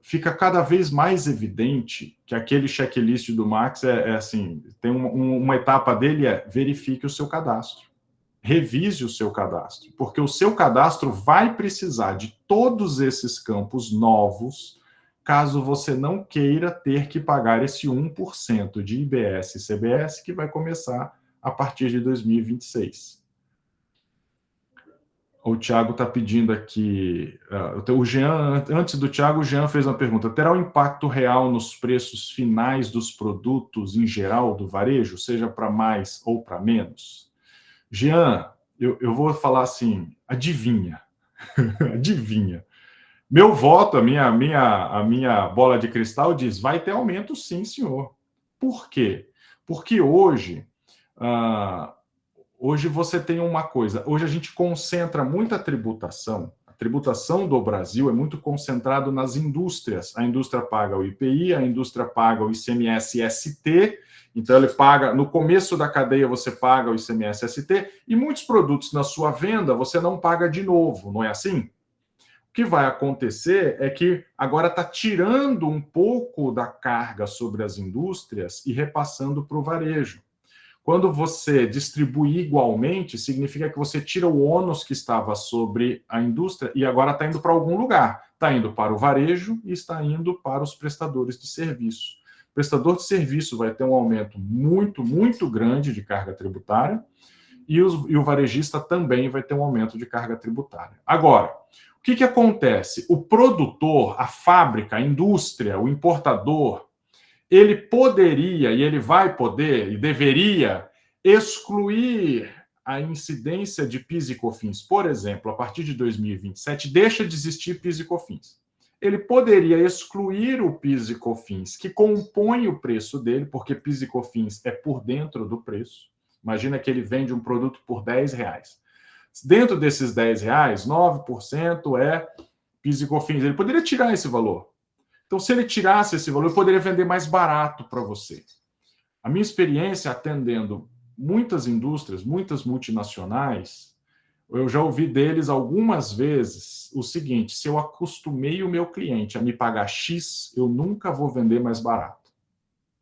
Fica cada vez mais evidente que aquele checklist do Max assim, tem uma etapa dele verifique o seu cadastro. Revise o seu cadastro, porque o seu cadastro vai precisar de todos esses campos novos, caso você não queira ter que pagar esse 1% de IBS e CBS, que vai começar a partir de 2026. O Thiago está pedindo aqui, o Jean, antes do Thiago, o Jean fez uma pergunta, terá um impacto real nos preços finais dos produtos em geral do varejo, seja para mais ou para menos? Jean, eu vou falar assim, adivinha, adivinha. Meu voto, a minha bola de cristal diz, vai ter aumento sim, senhor. Por quê? Porque hoje você tem uma coisa, hoje a gente concentra muita tributação, a tributação do Brasil é muito concentrada nas indústrias, a indústria paga o IPI, a indústria paga o ICMS-ST, então ele paga, no começo da cadeia você paga o ICMS-ST, e muitos produtos na sua venda você não paga de novo, não é assim? O que vai acontecer é que agora está tirando um pouco da carga sobre as indústrias e repassando para o varejo. Quando você distribui igualmente, significa que você tira o ônus que estava sobre a indústria e agora está indo para algum lugar. Está indo para o varejo e está indo para os prestadores de serviço. O prestador de serviço vai ter um aumento muito, muito grande de carga tributária e o varejista também vai ter um aumento de carga tributária. Agora, o que acontece? O produtor, a fábrica, a indústria, o importador, ele poderia, e ele vai poder, e deveria, excluir a incidência de PIS e COFINS. Por exemplo, a partir de 2027, deixa de existir PIS e COFINS. Ele poderia excluir o PIS e COFINS, que compõe o preço dele, porque PIS e COFINS é por dentro do preço. Imagina que ele vende um produto por R$10. Dentro desses R$10, 9% é PIS e COFINS. Ele poderia tirar esse valor. Então, se ele tirasse esse valor, eu poderia vender mais barato para você. A minha experiência atendendo muitas indústrias, muitas multinacionais, eu já ouvi deles algumas vezes o seguinte, se eu acostumei o meu cliente a me pagar X, eu nunca vou vender mais barato.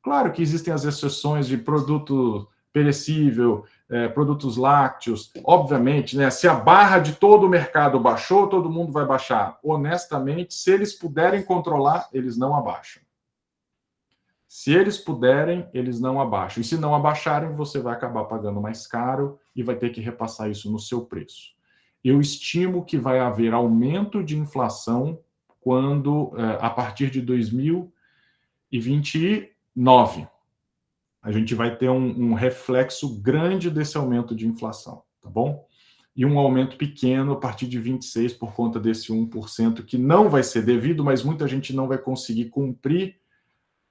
Claro que existem as exceções de produto perecível, produtos lácteos, obviamente, né? Se a barra de todo o mercado baixou, todo mundo vai baixar. Honestamente, se eles puderem controlar, eles não abaixam. Se eles puderem, eles não abaixam. E se não abaixarem, você vai acabar pagando mais caro e vai ter que repassar isso no seu preço. Eu estimo que vai haver aumento de inflação quando, a partir de 2029, a gente vai ter um reflexo grande desse aumento de inflação, tá bom? E um aumento pequeno a partir de 26 por conta desse 1%, que não vai ser devido, mas muita gente não vai conseguir cumprir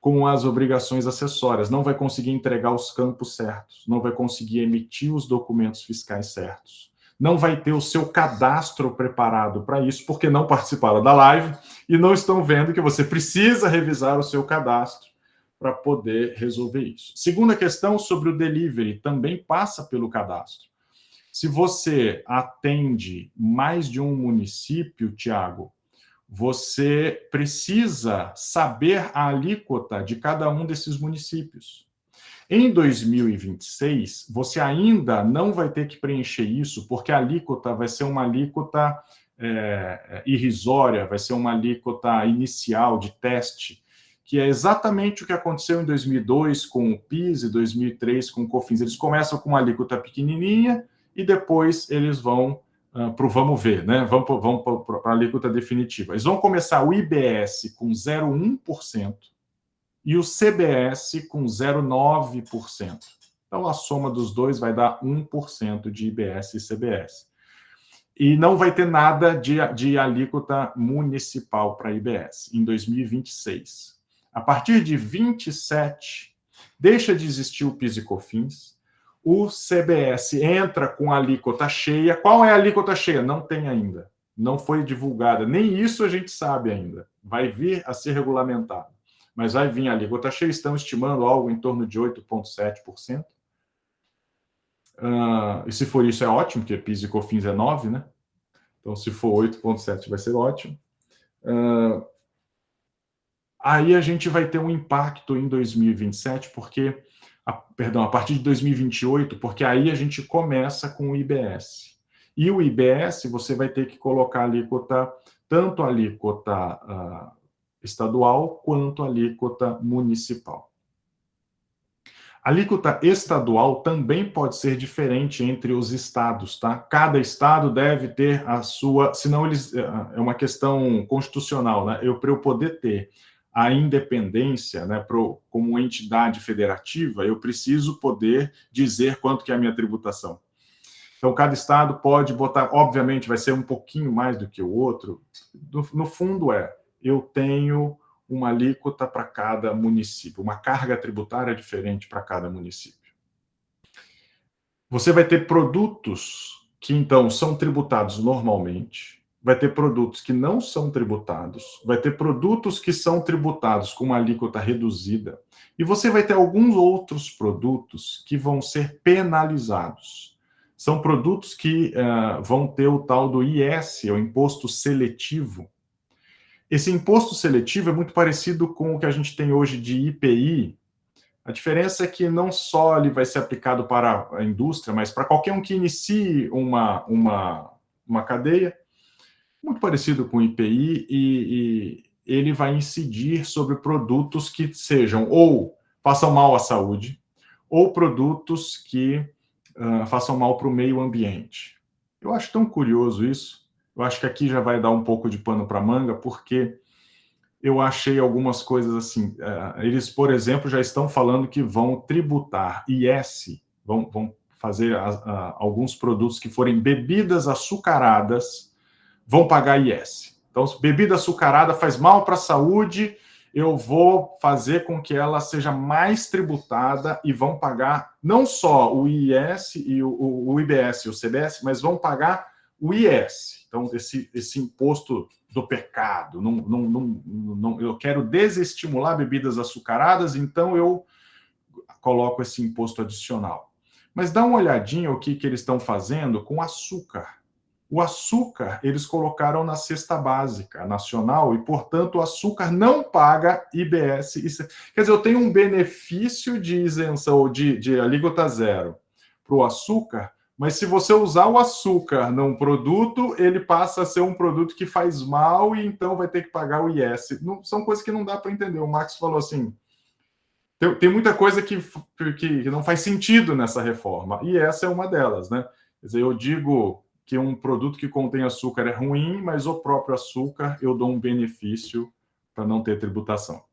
com as obrigações acessórias, não vai conseguir entregar os campos certos, não vai conseguir emitir os documentos fiscais certos, não vai ter o seu cadastro preparado para isso, porque não participaram da live e não estão vendo que você precisa revisar o seu cadastro para poder resolver isso. Segunda questão sobre o delivery, também passa pelo cadastro. Se você atende mais de um município, Tiago, você precisa saber a alíquota de cada um desses municípios. Em 2026, você ainda não vai ter que preencher isso, porque a alíquota vai ser uma alíquota irrisória, vai ser uma alíquota inicial de teste, que é exatamente o que aconteceu em 2002 com o PIS e 2003 com o COFINS. Eles começam com uma alíquota pequenininha e depois eles vão para o vamos ver, né? Vão para a alíquota definitiva. Eles vão começar o IBS com 0,1%, e o CBS com 0,9%. Então, a soma dos dois vai dar 1% de IBS e CBS. E não vai ter nada de alíquota municipal para IBS em 2026. A partir de 27, deixa de existir o PIS e COFINS, o CBS entra com a alíquota cheia. Qual é a alíquota cheia? Não tem ainda. Não foi divulgada. Nem isso a gente sabe ainda. Vai vir a ser regulamentado. Mas vai vir a alíquota cheia, estão estimando algo em torno de 8,7%. E se for isso é ótimo, porque PIS e COFINS é 9%, né? Então, se for 8,7% vai ser ótimo. Aí a gente vai ter um impacto em 2027, porque, a partir de 2028, porque aí a gente começa com o IBS. E o IBS, você vai ter que colocar a alíquota, tanto a alíquota estadual quanto a alíquota municipal. A alíquota estadual também pode ser diferente entre os estados, tá? Cada estado deve ter a sua, senão é uma questão constitucional, né? Para eu poder ter a independência, né, como entidade federativa, eu preciso poder dizer quanto que é a minha tributação. Então, cada estado pode botar, obviamente, vai ser um pouquinho mais do que o outro. No fundo eu tenho uma alíquota para cada município, uma carga tributária diferente para cada município. Você vai ter produtos que, então, são tributados normalmente, vai ter produtos que não são tributados, vai ter produtos que são tributados com uma alíquota reduzida, e você vai ter alguns outros produtos que vão ser penalizados. São produtos que vão ter o tal do IS, o imposto seletivo. Esse imposto seletivo é muito parecido com o que a gente tem hoje de IPI. A diferença é que não só ele vai ser aplicado para a indústria, mas para qualquer um que inicie uma cadeia, muito parecido com o IPI, e ele vai incidir sobre produtos que sejam ou façam mal à saúde, ou produtos que façam mal para o meio ambiente. Eu acho tão curioso isso. Eu acho que aqui já vai dar um pouco de pano para manga, porque eu achei algumas coisas assim. Eles, por exemplo, já estão falando que vão tributar IS, vão fazer alguns produtos que forem bebidas açucaradas, vão pagar IS. Então, se bebida açucarada faz mal para a saúde, eu vou fazer com que ela seja mais tributada e vão pagar não só o IS e o IBS e o CBS, mas vão pagar o IS. Então, esse imposto do pecado, eu quero desestimular bebidas açucaradas, então eu coloco esse imposto adicional. Mas dá uma olhadinha o que eles estão fazendo com açúcar. O açúcar, eles colocaram na cesta básica nacional e, portanto, o açúcar não paga IBS. Quer dizer, eu tenho um benefício de isenção de alíquota zero para o açúcar, mas se você usar o açúcar num produto, ele passa a ser um produto que faz mal e então vai ter que pagar o IS. Não, são coisas que não dá para entender. O Max falou assim, tem muita coisa que não faz sentido nessa reforma, e essa é uma delas, né? Quer dizer, eu digo que um produto que contém açúcar é ruim, mas o próprio açúcar eu dou um benefício para não ter tributação.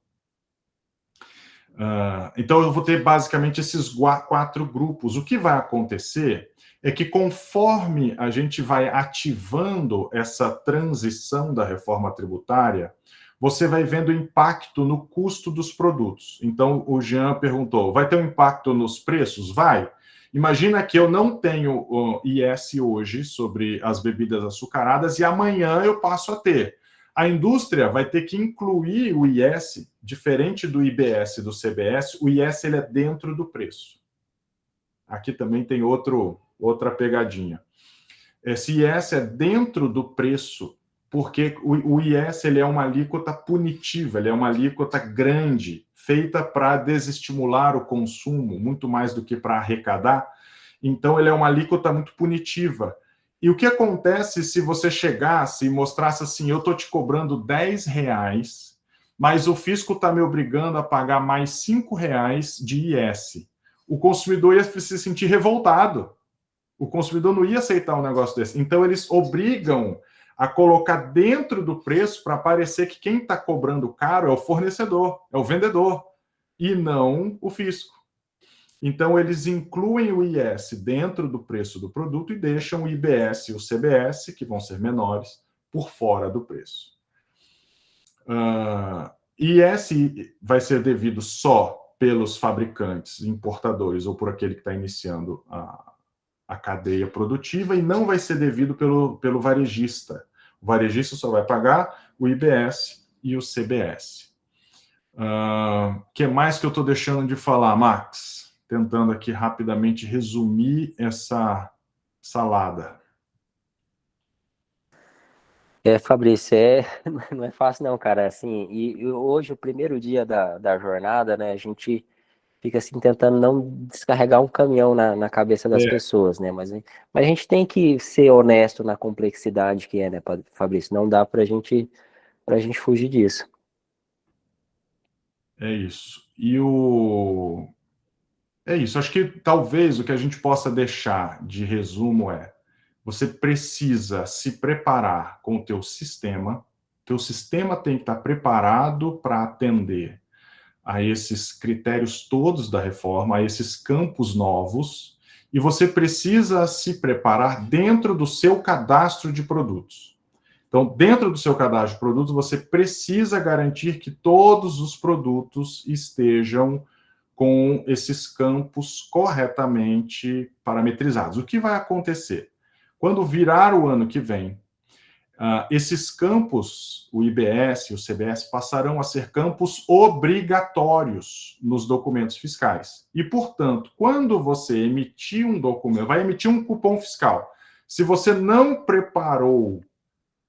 Então, eu vou ter basicamente esses 4 grupos. O que vai acontecer é que conforme a gente vai ativando essa transição da reforma tributária, você vai vendo o impacto no custo dos produtos. Então, o Jean perguntou, vai ter um impacto nos preços? Vai. Imagina que eu não tenho IS hoje sobre as bebidas açucaradas e amanhã eu passo a ter. A indústria vai ter que incluir o IS, diferente do IBS e do CBS, o IS ele é dentro do preço. Aqui também tem outra pegadinha. Esse IS é dentro do preço, porque o IS ele é uma alíquota punitiva, ele é uma alíquota grande, feita para desestimular o consumo, muito mais do que para arrecadar. Então, ele é uma alíquota muito punitiva. E o que acontece se você chegasse e mostrasse assim, eu estou te cobrando R$10, mas o fisco está me obrigando a pagar mais R$5 de IS? O consumidor ia se sentir revoltado. O consumidor não ia aceitar um negócio desse. Então, eles obrigam a colocar dentro do preço para parecer que quem está cobrando caro é o fornecedor, é o vendedor, e não o fisco. Então, eles incluem o IS dentro do preço do produto e deixam o IBS e o CBS, que vão ser menores, por fora do preço. IS vai ser devido só pelos fabricantes, importadores, ou por aquele que está iniciando a cadeia produtiva, e não vai ser devido pelo varejista. O varejista só vai pagar o IBS e o CBS. Que mais que eu estou deixando de falar, Max? Tentando aqui rapidamente resumir essa salada. Fabrício, não é fácil não, cara, assim, e hoje, o primeiro dia da jornada, né, a gente fica assim tentando não descarregar um caminhão na cabeça das pessoas, né, mas a gente tem que ser honesto na complexidade que é, né, Fabrício, não dá pra gente fugir disso. É isso. É isso, acho que talvez o que a gente possa deixar de resumo é você precisa se preparar com o teu sistema tem que estar preparado para atender a esses critérios todos da reforma, a esses campos novos, e você precisa se preparar dentro do seu cadastro de produtos. Então, dentro do seu cadastro de produtos, você precisa garantir que todos os produtos estejam com esses campos corretamente parametrizados. O que vai acontecer? Quando virar o ano que vem, esses campos, o IBS e o CBS, passarão a ser campos obrigatórios nos documentos fiscais. E, portanto, quando você emitir um documento, vai emitir um cupom fiscal. Se você não preparou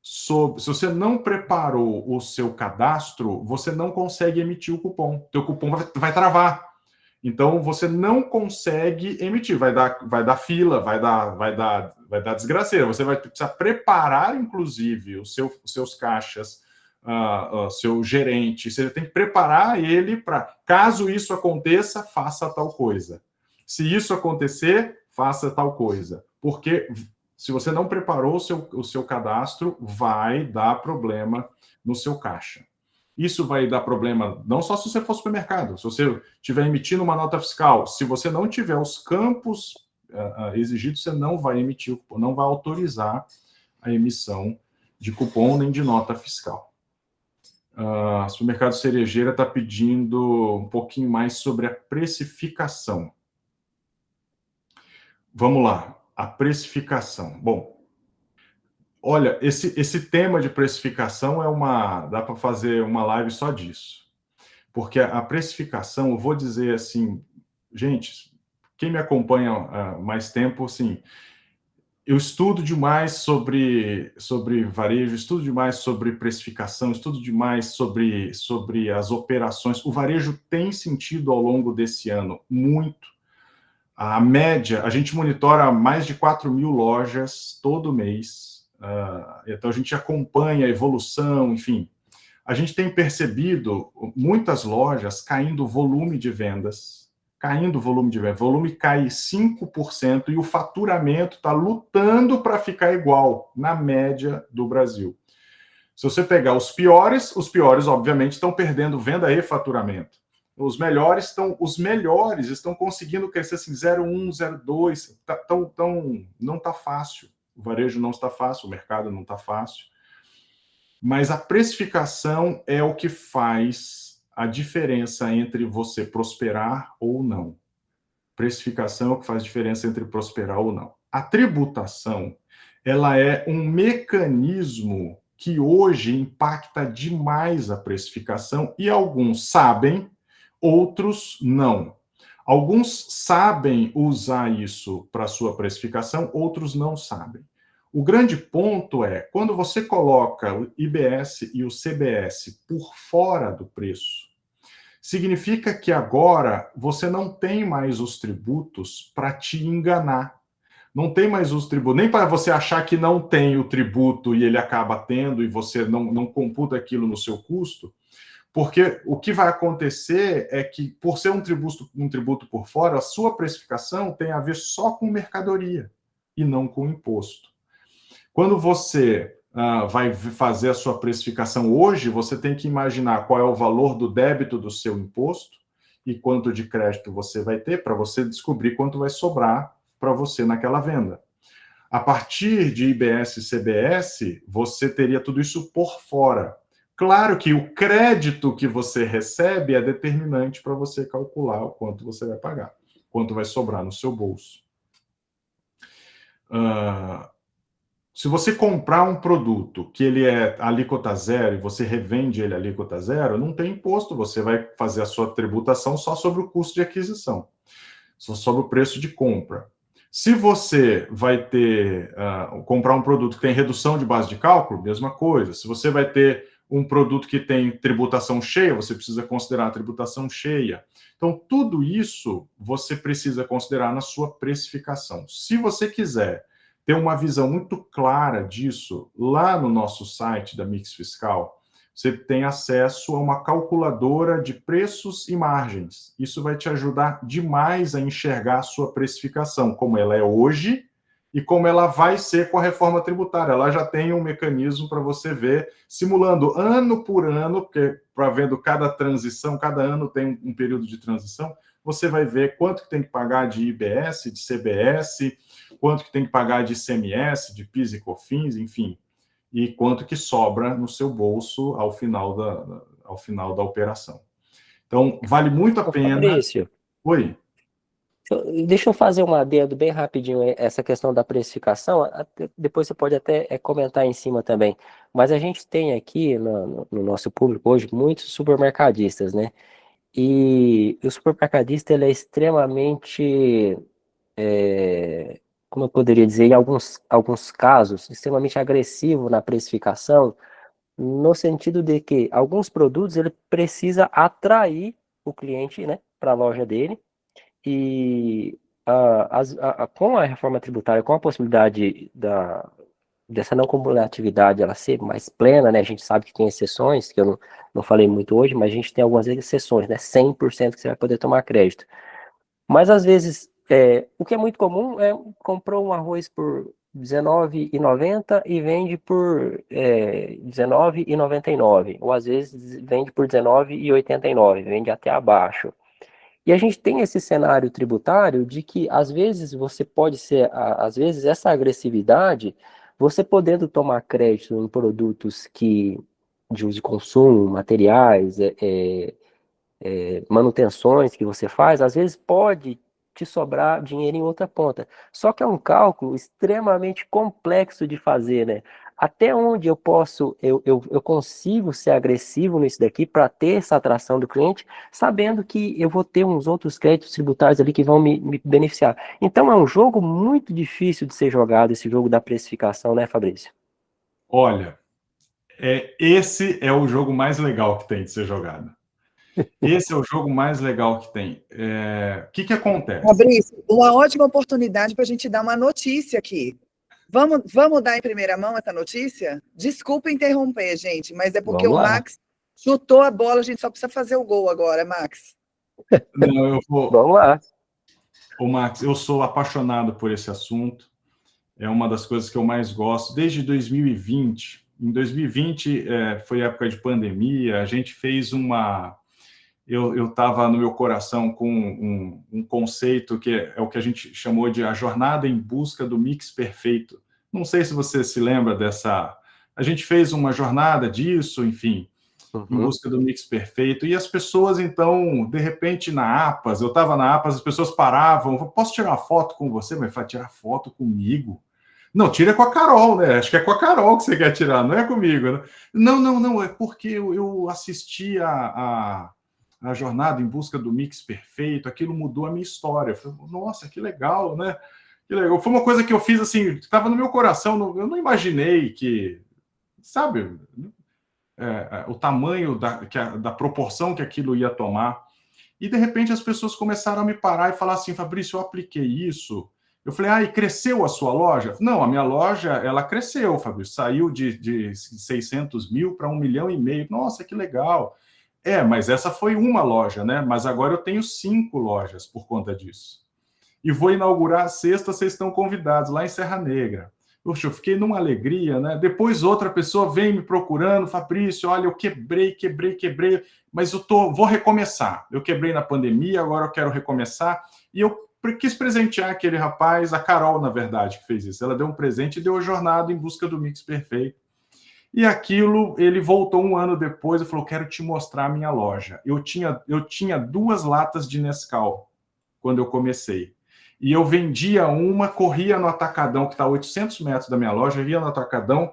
se você não preparou o seu cadastro, você não consegue emitir o cupom. O teu cupom vai travar. Então, você não consegue emitir. Vai dar fila, vai dar desgraceira. Você vai precisar preparar, inclusive, os seus caixas, seu gerente. Você tem que preparar ele para, caso isso aconteça, faça tal coisa. Se isso acontecer, faça tal coisa. Porque se você não preparou o seu cadastro, vai dar problema no seu caixa. Isso vai dar problema não só se você for ao supermercado, se você estiver emitindo uma nota fiscal, se você não tiver os campos exigidos, você não vai emitir, não vai autorizar a emissão de cupom nem de nota fiscal. O supermercado Cerejeira está pedindo um pouquinho mais sobre a precificação. Vamos lá, a precificação. Bom, olha, esse tema de precificação dá para fazer uma live só disso. Porque a precificação, eu vou dizer assim, gente, quem me acompanha há mais tempo, assim, eu estudo demais sobre varejo, estudo demais sobre precificação, estudo demais sobre as operações. O varejo tem sentido ao longo desse ano muito. A média, a gente monitora mais de 4.000 lojas todo mês. Então, a gente acompanha a evolução, enfim. A gente tem percebido muitas lojas caindo volume de vendas. O volume cai 5% e o faturamento está lutando para ficar igual na média do Brasil. Se você pegar os piores, obviamente, estão perdendo venda e faturamento. Os melhores estão conseguindo crescer assim, 0,1, 0,2. Não está fácil. O varejo não está fácil, o mercado não está fácil. Mas a precificação é o que faz a diferença entre você prosperar ou não. Precificação é o que faz diferença entre prosperar ou não. A tributação, ela é um mecanismo que hoje impacta demais a precificação e alguns sabem, outros não. Alguns sabem usar isso para sua precificação, outros não sabem. O grande ponto é, quando você coloca o IBS e o CBS por fora do preço, significa que agora você não tem mais os tributos para te enganar. Não tem mais os tributos, nem para você achar que não tem o tributo e ele acaba tendo e você não computa aquilo no seu custo, porque o que vai acontecer é que, por ser um tributo por fora, a sua precificação tem a ver só com mercadoria e não com imposto. Quando você vai fazer a sua precificação hoje, você tem que imaginar qual é o valor do débito do seu imposto e quanto de crédito você vai ter para você descobrir quanto vai sobrar para você naquela venda. A partir de IBS e CBS, você teria tudo isso por fora. Claro que o crédito que você recebe é determinante para você calcular o quanto você vai pagar, quanto vai sobrar no seu bolso. Se você comprar um produto que ele é alíquota zero e você revende ele alíquota zero, não tem imposto, você vai fazer a sua tributação só sobre o custo de aquisição, só sobre o preço de compra. Se você vai ter comprar um produto que tem redução de base de cálculo, mesma coisa. Se você vai ter um produto que tem tributação cheia, você precisa considerar a tributação cheia. Então, tudo isso você precisa considerar na sua precificação. Se você quiser ter uma visão muito clara disso, lá no nosso site da Mix Fiscal, você tem acesso a uma calculadora de preços e margens. Isso vai te ajudar demais a enxergar a sua precificação, como ela é hoje e como ela vai ser com a reforma tributária. Ela já tem um mecanismo para você ver, simulando ano por ano, porque para vendo cada transição, cada ano tem um período de transição, você vai ver quanto que tem que pagar de IBS, de CBS, quanto que tem que pagar de ICMS, de PIS e COFINS, enfim, e quanto que sobra no seu bolso ao final da operação. Então, vale muito a pena... Fabrício, Oi? deixa eu fazer um adendo bem rapidinho, essa questão da precificação, depois você pode até comentar em cima também, mas a gente tem aqui no nosso público hoje muitos supermercadistas, né? E o supermercadista ele é extremamente, como eu poderia dizer, em alguns casos, extremamente agressivo na precificação, no sentido de que alguns produtos ele precisa atrair o cliente, né, para a loja dele, e com a reforma tributária, com a possibilidade dessa não cumulatividade ela ser mais plena, né? A gente sabe que tem exceções, que eu não falei muito hoje, mas a gente tem algumas exceções, né? 100% que você vai poder tomar crédito. Mas às vezes, o que é muito comum é comprou um arroz por R$19,90 e vende por R$19,99, ou às vezes vende por R$19,89, vende até abaixo. E a gente tem esse cenário tributário de que, às vezes, você pode ser, às vezes, essa agressividade, você podendo tomar crédito em produtos de uso e consumo, materiais, manutenções que você faz, às vezes pode te sobrar dinheiro em outra ponta. Só que é um cálculo extremamente complexo de fazer, né? Até onde eu consigo ser agressivo nisso daqui para ter essa atração do cliente, sabendo que eu vou ter uns outros créditos tributários ali que vão me beneficiar. Então é um jogo muito difícil de ser jogado, esse jogo da precificação, né, Fabrício? Olha, esse é o jogo mais legal que tem de ser jogado. Esse é o jogo mais legal que tem. O que acontece? Fabrício, uma ótima oportunidade para a gente dar uma notícia aqui. Vamos dar em primeira mão essa notícia? Desculpa interromper, gente, mas é porque o Max chutou a bola, a gente só precisa fazer o gol agora, Max. Não, eu vou... Vamos lá. Ô, Max, eu sou apaixonado por esse assunto. É uma das coisas que eu mais gosto. Desde 2020. Em 2020, foi época de pandemia, a gente fez uma... Eu estava no meu coração com um conceito que é o que a gente chamou de a jornada em busca do mix perfeito. Não sei se você se lembra A gente fez uma jornada disso, enfim, em busca do mix perfeito, e as pessoas, então, de repente, na APAS, eu estava na APAS, as pessoas paravam, posso tirar uma foto com você? Mas vai tirar foto comigo? Não, tira com a Carol, né? Acho que é com a Carol que você quer tirar, não é comigo, né? Não, é porque eu assisti a jornada em busca do mix perfeito, aquilo mudou a minha história. Eu falei, nossa, que legal, né? Que legal. Foi uma coisa que eu fiz assim, estava no meu coração, eu não imaginei que, sabe, o tamanho da proporção que aquilo ia tomar. E, de repente, as pessoas começaram a me parar e falar assim, Fabrício, eu apliquei isso. Eu falei, e cresceu a sua loja? Não, a minha loja, ela cresceu, Fabrício. Saiu de 600 mil para 1,5 milhão. Nossa, que legal. Mas essa foi uma loja, né? Mas agora eu tenho 5 lojas por conta disso. E vou inaugurar a 6ª, vocês estão convidados, lá em Serra Negra. Poxa, eu fiquei numa alegria, né? Depois outra pessoa vem me procurando, Fabrício, olha, eu quebrei, mas vou recomeçar. Eu quebrei na pandemia, agora eu quero recomeçar. E eu quis presentear aquele rapaz, a Carol, na verdade, que fez isso. Ela deu um presente e deu a jornada em busca do mix perfeito. E aquilo, ele voltou 1 ano depois e falou, quero te mostrar a minha loja. Eu tinha 2 latas de Nescau quando eu comecei. E eu vendia uma, corria no Atacadão, que está a 800 metros da minha loja, ia no Atacadão,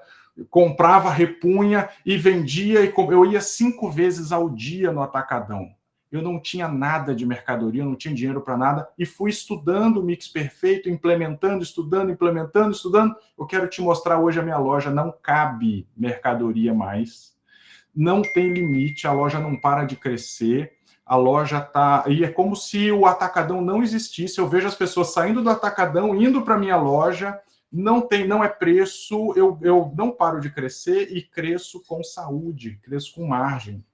comprava, repunha e vendia. Eu ia 5 vezes ao dia no Atacadão. Eu não tinha nada de mercadoria, não tinha dinheiro para nada, e fui estudando o mix perfeito, implementando, estudando. Eu quero te mostrar hoje a minha loja, não cabe mercadoria mais, não tem limite, a loja não para de crescer. A loja está... E é como se o Atacadão não existisse. Eu vejo as pessoas saindo do Atacadão, indo para a minha loja, não é preço, eu não paro de crescer e cresço com saúde, cresço com margem.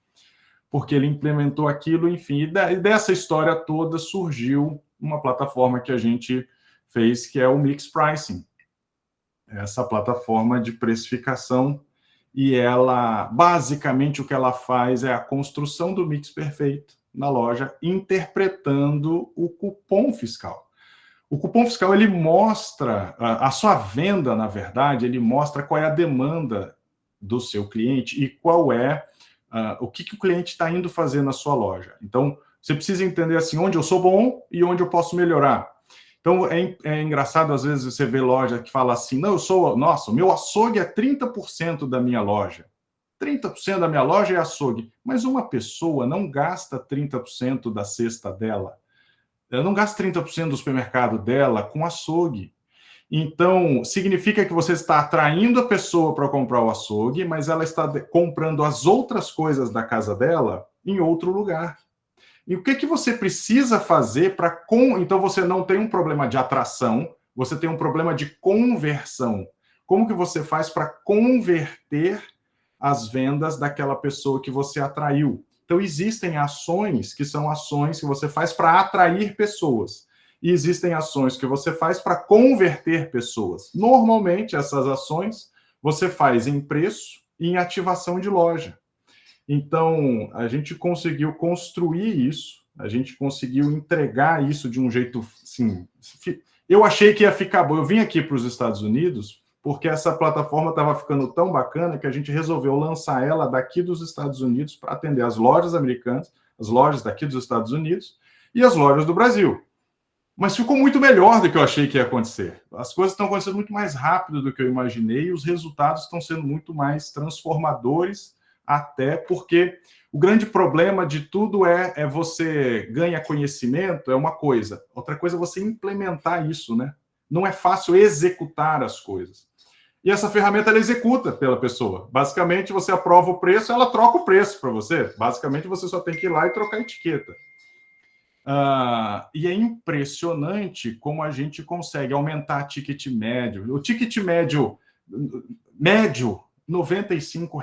Porque ele implementou aquilo, enfim. E dessa história toda surgiu uma plataforma que a gente fez, que é o Mix Pricing. Essa plataforma de precificação. E ela, basicamente, o que ela faz é a construção do mix perfeito na loja, interpretando o cupom fiscal. O cupom fiscal, ele mostra, a sua venda, na verdade, ele mostra qual é a demanda do seu cliente e qual é o que o cliente está indo fazer na sua loja. Então, você precisa entender assim, onde eu sou bom e onde eu posso melhorar. Então, é engraçado, às vezes, você vê loja que fala assim, não, o meu açougue é 30% da minha loja. 30% da minha loja é açougue. Mas uma pessoa não gasta 30% da cesta dela. Ela não gasta 30% do supermercado dela com açougue. Então, significa que você está atraindo a pessoa para comprar o açougue, mas ela está comprando as outras coisas da casa dela em outro lugar. E o que você precisa fazer para... Então, você não tem um problema de atração, você tem um problema de conversão. Como que você faz para converter as vendas daquela pessoa que você atraiu? Então, existem ações que são ações que você faz para atrair pessoas. E existem ações que você faz para converter pessoas. Normalmente, essas ações você faz em preço e em ativação de loja. Então, a gente conseguiu construir isso, a gente conseguiu entregar isso de um jeito, assim... Eu achei que ia ficar bom. Eu vim aqui para os Estados Unidos porque essa plataforma estava ficando tão bacana que a gente resolveu lançar ela daqui dos Estados Unidos para atender as lojas americanas, as lojas daqui dos Estados Unidos e as lojas do Brasil. Mas ficou muito melhor do que eu achei que ia acontecer. As coisas estão acontecendo muito mais rápido do que eu imaginei e os resultados estão sendo muito mais transformadores, até porque o grande problema de tudo é você ganha conhecimento, é uma coisa. Outra coisa é você implementar isso, né? Não é fácil executar as coisas. E essa ferramenta, ela executa pela pessoa. Basicamente, você aprova o preço, ela troca o preço para você. Basicamente, você só tem que ir lá e trocar a etiqueta. E é impressionante como a gente consegue aumentar o ticket médio. O ticket médio, R$ 95.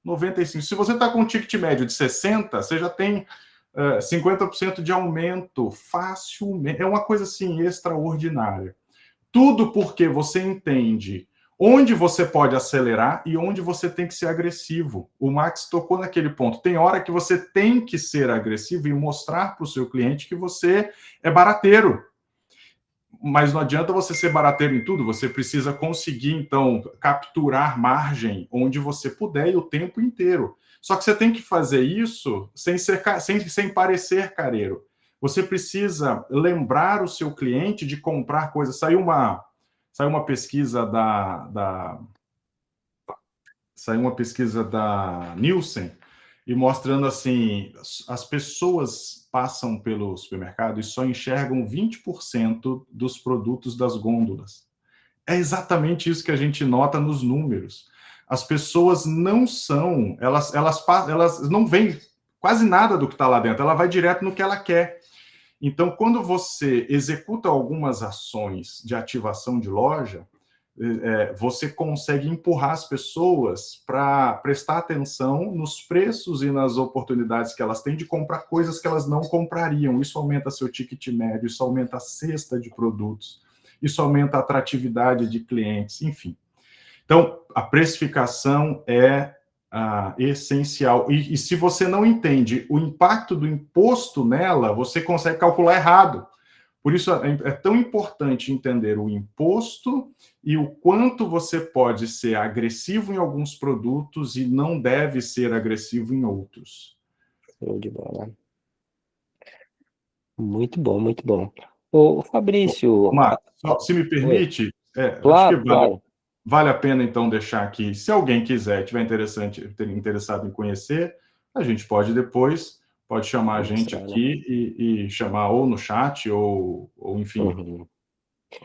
95. Se você está com um ticket médio de 60, você já tem 50% de aumento facilmente. É uma coisa assim extraordinária. Tudo porque você entende onde você pode acelerar e onde você tem que ser agressivo. O Max tocou naquele ponto. Tem hora que você tem que ser agressivo e mostrar para o seu cliente que você é barateiro. mas não adianta você ser barateiro em tudo, você precisa conseguir, então, capturar margem onde você puder e o tempo inteiro. Só que você tem que fazer isso sem parecer careiro. Você precisa lembrar o seu cliente de comprar coisas. Saiu uma pesquisa saiu uma pesquisa da Nielsen e mostrando assim, as pessoas passam pelo supermercado e só enxergam 20% dos produtos das gôndolas. É exatamente isso que a gente nota nos números. As pessoas não são, elas não veem quase nada do que está lá dentro, ela vai direto no que ela quer. Então, quando você executa algumas ações de ativação de loja, você consegue empurrar as pessoas para prestar atenção nos preços e nas oportunidades que elas têm de comprar coisas que elas não comprariam. Isso aumenta seu ticket médio, isso aumenta a cesta de produtos, isso aumenta a atratividade de clientes, enfim. Então, a precificação é essencial. E se você não entende o impacto do imposto nela, você consegue calcular errado. Por isso é tão importante entender o imposto e o quanto você pode ser agressivo em alguns produtos e não deve ser agressivo em outros. Show de bola. Muito bom, muito bom. Ô, Fabrício... Marcos, se me permite, acho que vale a pena, então, deixar aqui. Se alguém quiser, tiver interessado em conhecer, a gente pode depois... Pode chamar a gente aqui, né? e chamar ou no chat, ou enfim,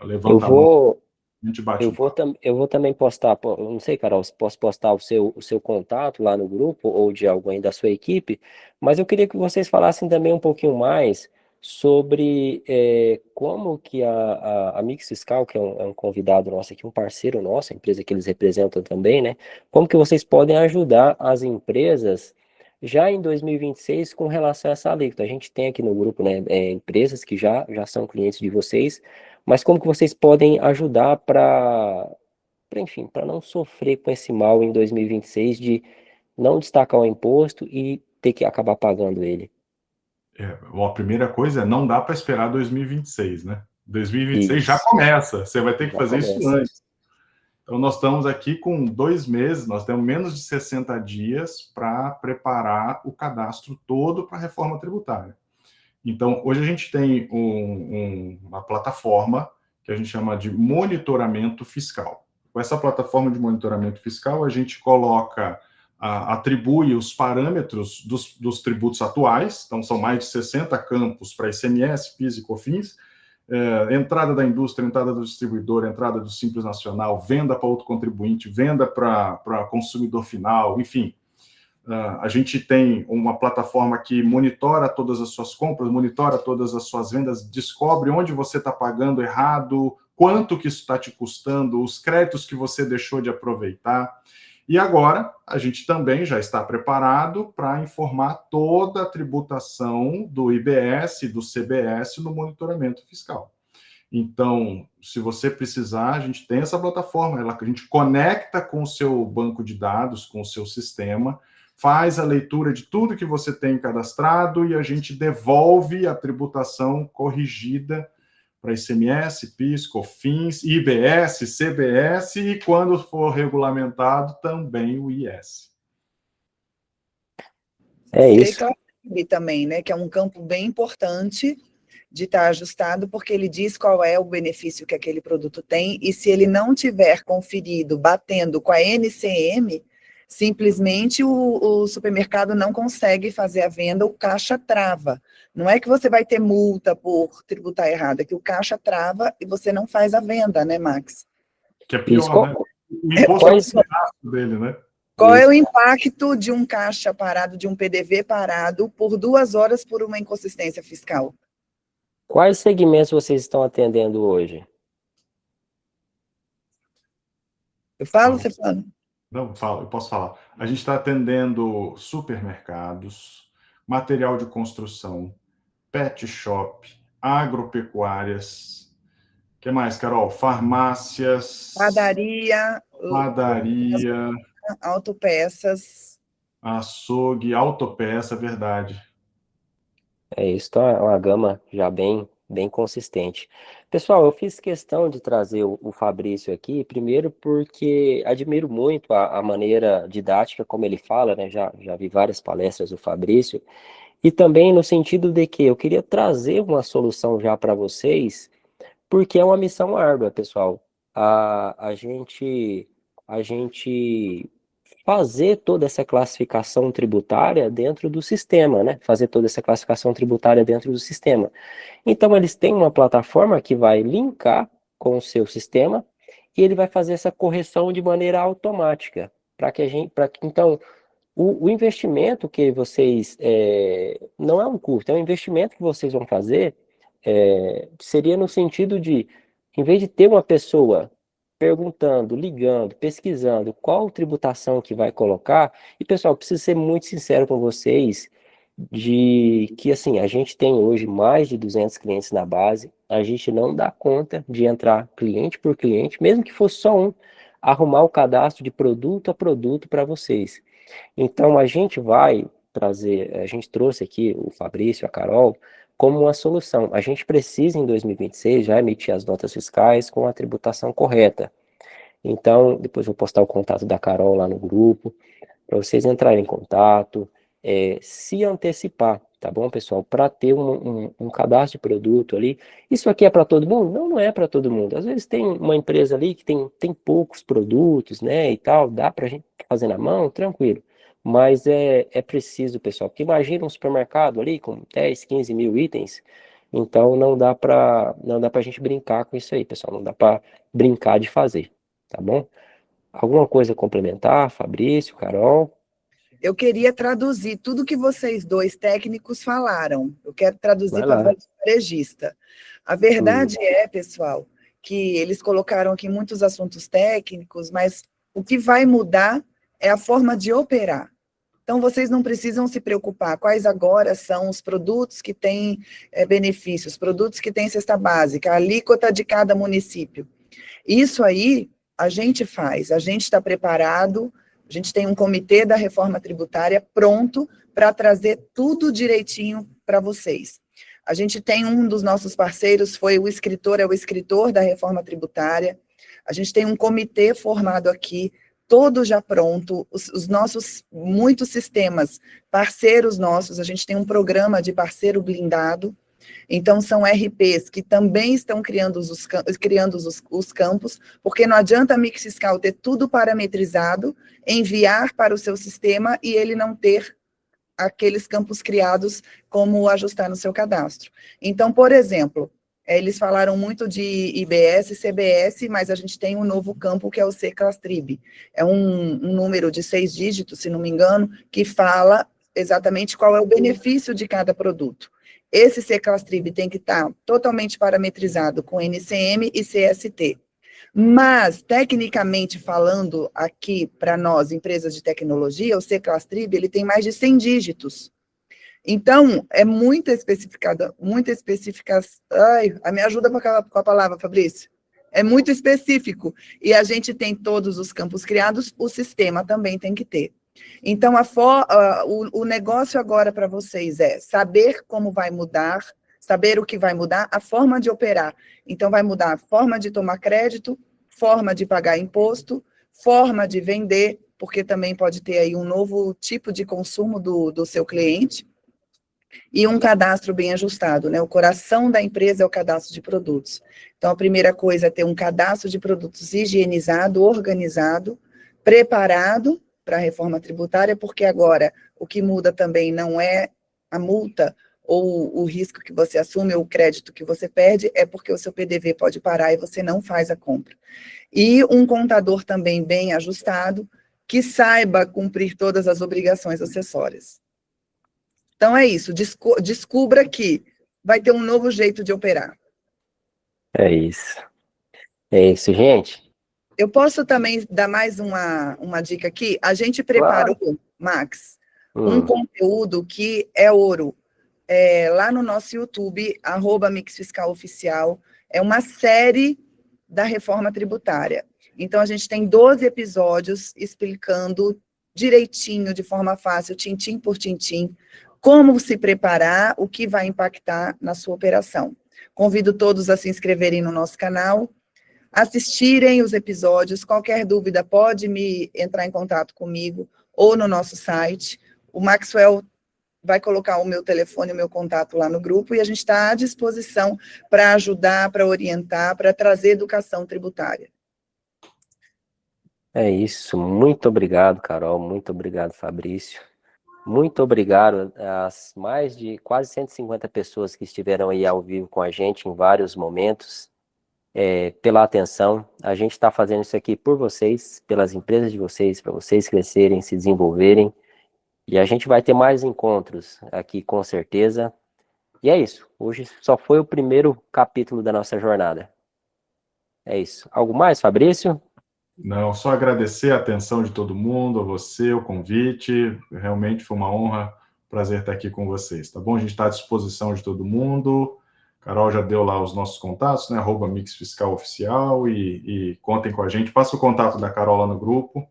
levanta a mão, a gente bate um papo. Eu vou também postar, não sei, Carol, se posso postar o seu contato lá no grupo, ou de alguém da sua equipe, mas eu queria que vocês falassem também um pouquinho mais sobre como que a Mix Fiscal, que é um convidado nosso aqui, um parceiro nosso, a empresa que eles representam também, né? Como que vocês podem ajudar as empresas já em 2026 com relação a essa alíquota? A gente tem aqui no grupo, né, empresas que já são clientes de vocês, mas como que vocês podem ajudar enfim, para não sofrer com esse mal em 2026 de não destacar o imposto e ter que acabar pagando ele? A primeira coisa é não dá para esperar 2026, né? 2026 Isso. já começa, você vai ter que Já fazer isso começa. antes. Então, nós estamos aqui com 2 meses, nós temos menos de 60 dias para preparar o cadastro todo para a reforma tributária. Então, hoje a gente tem uma plataforma que a gente chama de monitoramento fiscal. Com essa plataforma de monitoramento fiscal, a gente atribui os parâmetros dos tributos atuais, então são mais de 60 campos para ICMS, PIS e COFINS, entrada da indústria, entrada do distribuidor, entrada do Simples Nacional, venda para outro contribuinte, venda para consumidor final, enfim. A gente tem uma plataforma que monitora todas as suas compras, monitora todas as suas vendas, descobre onde você está pagando errado, quanto que isso está te custando, os créditos que você deixou de aproveitar. E agora, a gente também já está preparado para informar toda a tributação do IBS e do CBS no monitoramento fiscal. Então, se você precisar, a gente tem essa plataforma, a gente conecta com o seu banco de dados, com o seu sistema, faz a leitura de tudo que você tem cadastrado e a gente devolve a tributação corrigida para ICMS, PIS, COFINS, IBS, CBS e, quando for regulamentado, também o IS. É isso. E também, né, que é um campo bem importante de estar ajustado, porque ele diz qual é o benefício que aquele produto tem, e se ele não tiver conferido, batendo com a NCM, simplesmente o supermercado não consegue fazer a venda, o caixa trava. Não é que você vai ter multa por tributar errado, é que o caixa trava e você não faz a venda, né, Max? Que é pior, né? O imposto é o dele, né? Qual é o impacto de um caixa parado, de um PDV parado, por 2 horas por uma inconsistência fiscal? Quais segmentos vocês estão atendendo hoje? Eu falo, você fala? Não, eu posso falar. A gente está atendendo supermercados, material de construção, pet shop, agropecuárias. O que mais, Carol? Farmácias. Padaria. Autopeças. Açougue, autopeça, verdade. É isso, tá uma gama já bem bem consistente. Pessoal, eu fiz questão de trazer o Fabrício aqui, primeiro porque admiro muito a maneira didática como ele fala, né? Já vi várias palestras do Fabrício, e também no sentido de que eu queria trazer uma solução já para vocês, porque é uma missão árdua, pessoal. A gente fazer toda essa classificação tributária dentro do sistema, né? Fazer toda essa classificação tributária dentro do sistema. Então, eles têm uma plataforma que vai linkar com o seu sistema e ele vai fazer essa correção de maneira automática, então, o investimento que vocês, não é um custo, é um investimento que vocês vão fazer, seria no sentido de, em vez de ter uma pessoa perguntando, ligando, pesquisando qual tributação que vai colocar, e pessoal, preciso ser muito sincero com vocês, de que assim, a gente tem hoje mais de 200 clientes na base, a gente não dá conta de entrar cliente por cliente, mesmo que fosse só um, arrumar o cadastro de produto a produto para vocês. Então, a gente trouxe aqui o Fabrício, a Carol, como uma solução. A gente precisa, em 2026, já emitir as notas fiscais com a tributação correta. Então, depois eu vou postar o contato da Carol lá no grupo, para vocês entrarem em contato, se antecipar, tá bom, pessoal? Para ter um cadastro de produto ali. Isso aqui é para todo mundo? Não, não é para todo mundo. Às vezes tem uma empresa ali que tem poucos produtos, né, e tal, dá para a gente fazer na mão, tranquilo. Mas é preciso, pessoal, porque imagina um supermercado ali com 10, 15 mil itens, então não dá para a gente brincar com isso aí, pessoal, não dá para brincar de fazer, tá bom? Alguma coisa a complementar, Fabrício, Carol? Eu queria traduzir tudo que vocês dois técnicos falaram. Eu quero traduzir Vai para a lá. voz do varejista. A verdade é, pessoal, que eles colocaram aqui muitos assuntos técnicos, mas o que vai mudar é a forma de operar. Então, vocês não precisam se preocupar quais agora são os produtos que têm benefícios, produtos que têm cesta básica, a alíquota de cada município. Isso aí a gente faz, a gente está preparado, a gente tem um comitê da reforma tributária pronto para trazer tudo direitinho para vocês. A gente tem um dos nossos parceiros, é o escritor da reforma tributária. A gente tem um comitê formado aqui, todo já pronto, os nossos muitos sistemas, parceiros nossos, a gente tem um programa de parceiro blindado. Então, são RPs que também estão criando os campos, porque não adianta a Mix Fiscal ter tudo parametrizado, enviar para o seu sistema e ele não ter aqueles campos criados como ajustar no seu cadastro. Então, por exemplo, eles falaram muito de IBS e CBS, mas a gente tem um novo campo que é o C-Clastrib. É um número de 6 dígitos, se não me engano, que fala exatamente qual é o benefício de cada produto. Esse C-Clastrib tem que estar totalmente parametrizado com NCM e CST. Mas, tecnicamente falando, aqui para nós, empresas de tecnologia, o C-Clastrib, ele tem mais de 100 dígitos. Então, é muito especificado, me ajuda com a palavra, Fabrício. É muito específico. E a gente tem todos os campos criados, o sistema também tem que ter. Então, o negócio agora para vocês é saber como vai mudar, saber o que vai mudar, a forma de operar. Então, vai mudar a forma de tomar crédito, forma de pagar imposto, forma de vender, porque também pode ter aí um novo tipo de consumo do seu cliente, e um cadastro bem ajustado, né? O coração da empresa é o cadastro de produtos. Então, a primeira coisa é ter um cadastro de produtos higienizado, organizado, preparado para a reforma tributária, porque agora o que muda também não é a multa ou o risco que você assume, ou o crédito que você perde, é porque o seu PDV pode parar e você não faz a compra. E um contador também bem ajustado, que saiba cumprir todas as obrigações acessórias. Então é isso, descubra que vai ter um novo jeito de operar. É isso. É isso, gente. Eu posso também dar mais uma dica aqui? A gente preparou, Claro. Max, um conteúdo que é ouro. Lá no nosso YouTube, @MixFiscalOficial, é uma série da reforma tributária. Então, a gente tem 12 episódios explicando direitinho, de forma fácil, tintim por tintim, como se preparar, o que vai impactar na sua operação. Convido todos a se inscreverem no nosso canal, assistirem os episódios. Qualquer dúvida pode me entrar em contato comigo ou no nosso site. O Maxwell vai colocar o meu telefone, o meu contato lá no grupo, e a gente está à disposição para ajudar, para orientar, para trazer educação tributária. É isso. Muito obrigado, Carol. Muito obrigado, Fabrício. Muito obrigado às mais de quase 150 pessoas que estiveram aí ao vivo com a gente em vários momentos, pela atenção. A gente está fazendo isso aqui por vocês, pelas empresas de vocês, para vocês crescerem, se desenvolverem. E a gente vai ter mais encontros aqui, com certeza. E é isso. Hoje só foi o primeiro capítulo da nossa jornada. É isso. Algo mais, Fabrício? Não, só agradecer a atenção de todo mundo, a você, o convite. Realmente foi uma honra, prazer estar aqui com vocês, tá bom? A gente está à disposição de todo mundo. Carol já deu lá os nossos contatos, né? @Mix Fiscal Oficial, e contem com a gente. Passa o contato da Carol lá no grupo.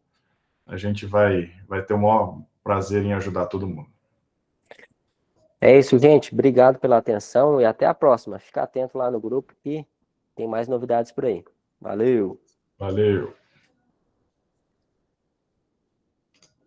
A gente vai ter o maior prazer em ajudar todo mundo. É isso, gente. Obrigado pela atenção e até a próxima. Fica atento lá no grupo que tem mais novidades por aí. Valeu! Valeu!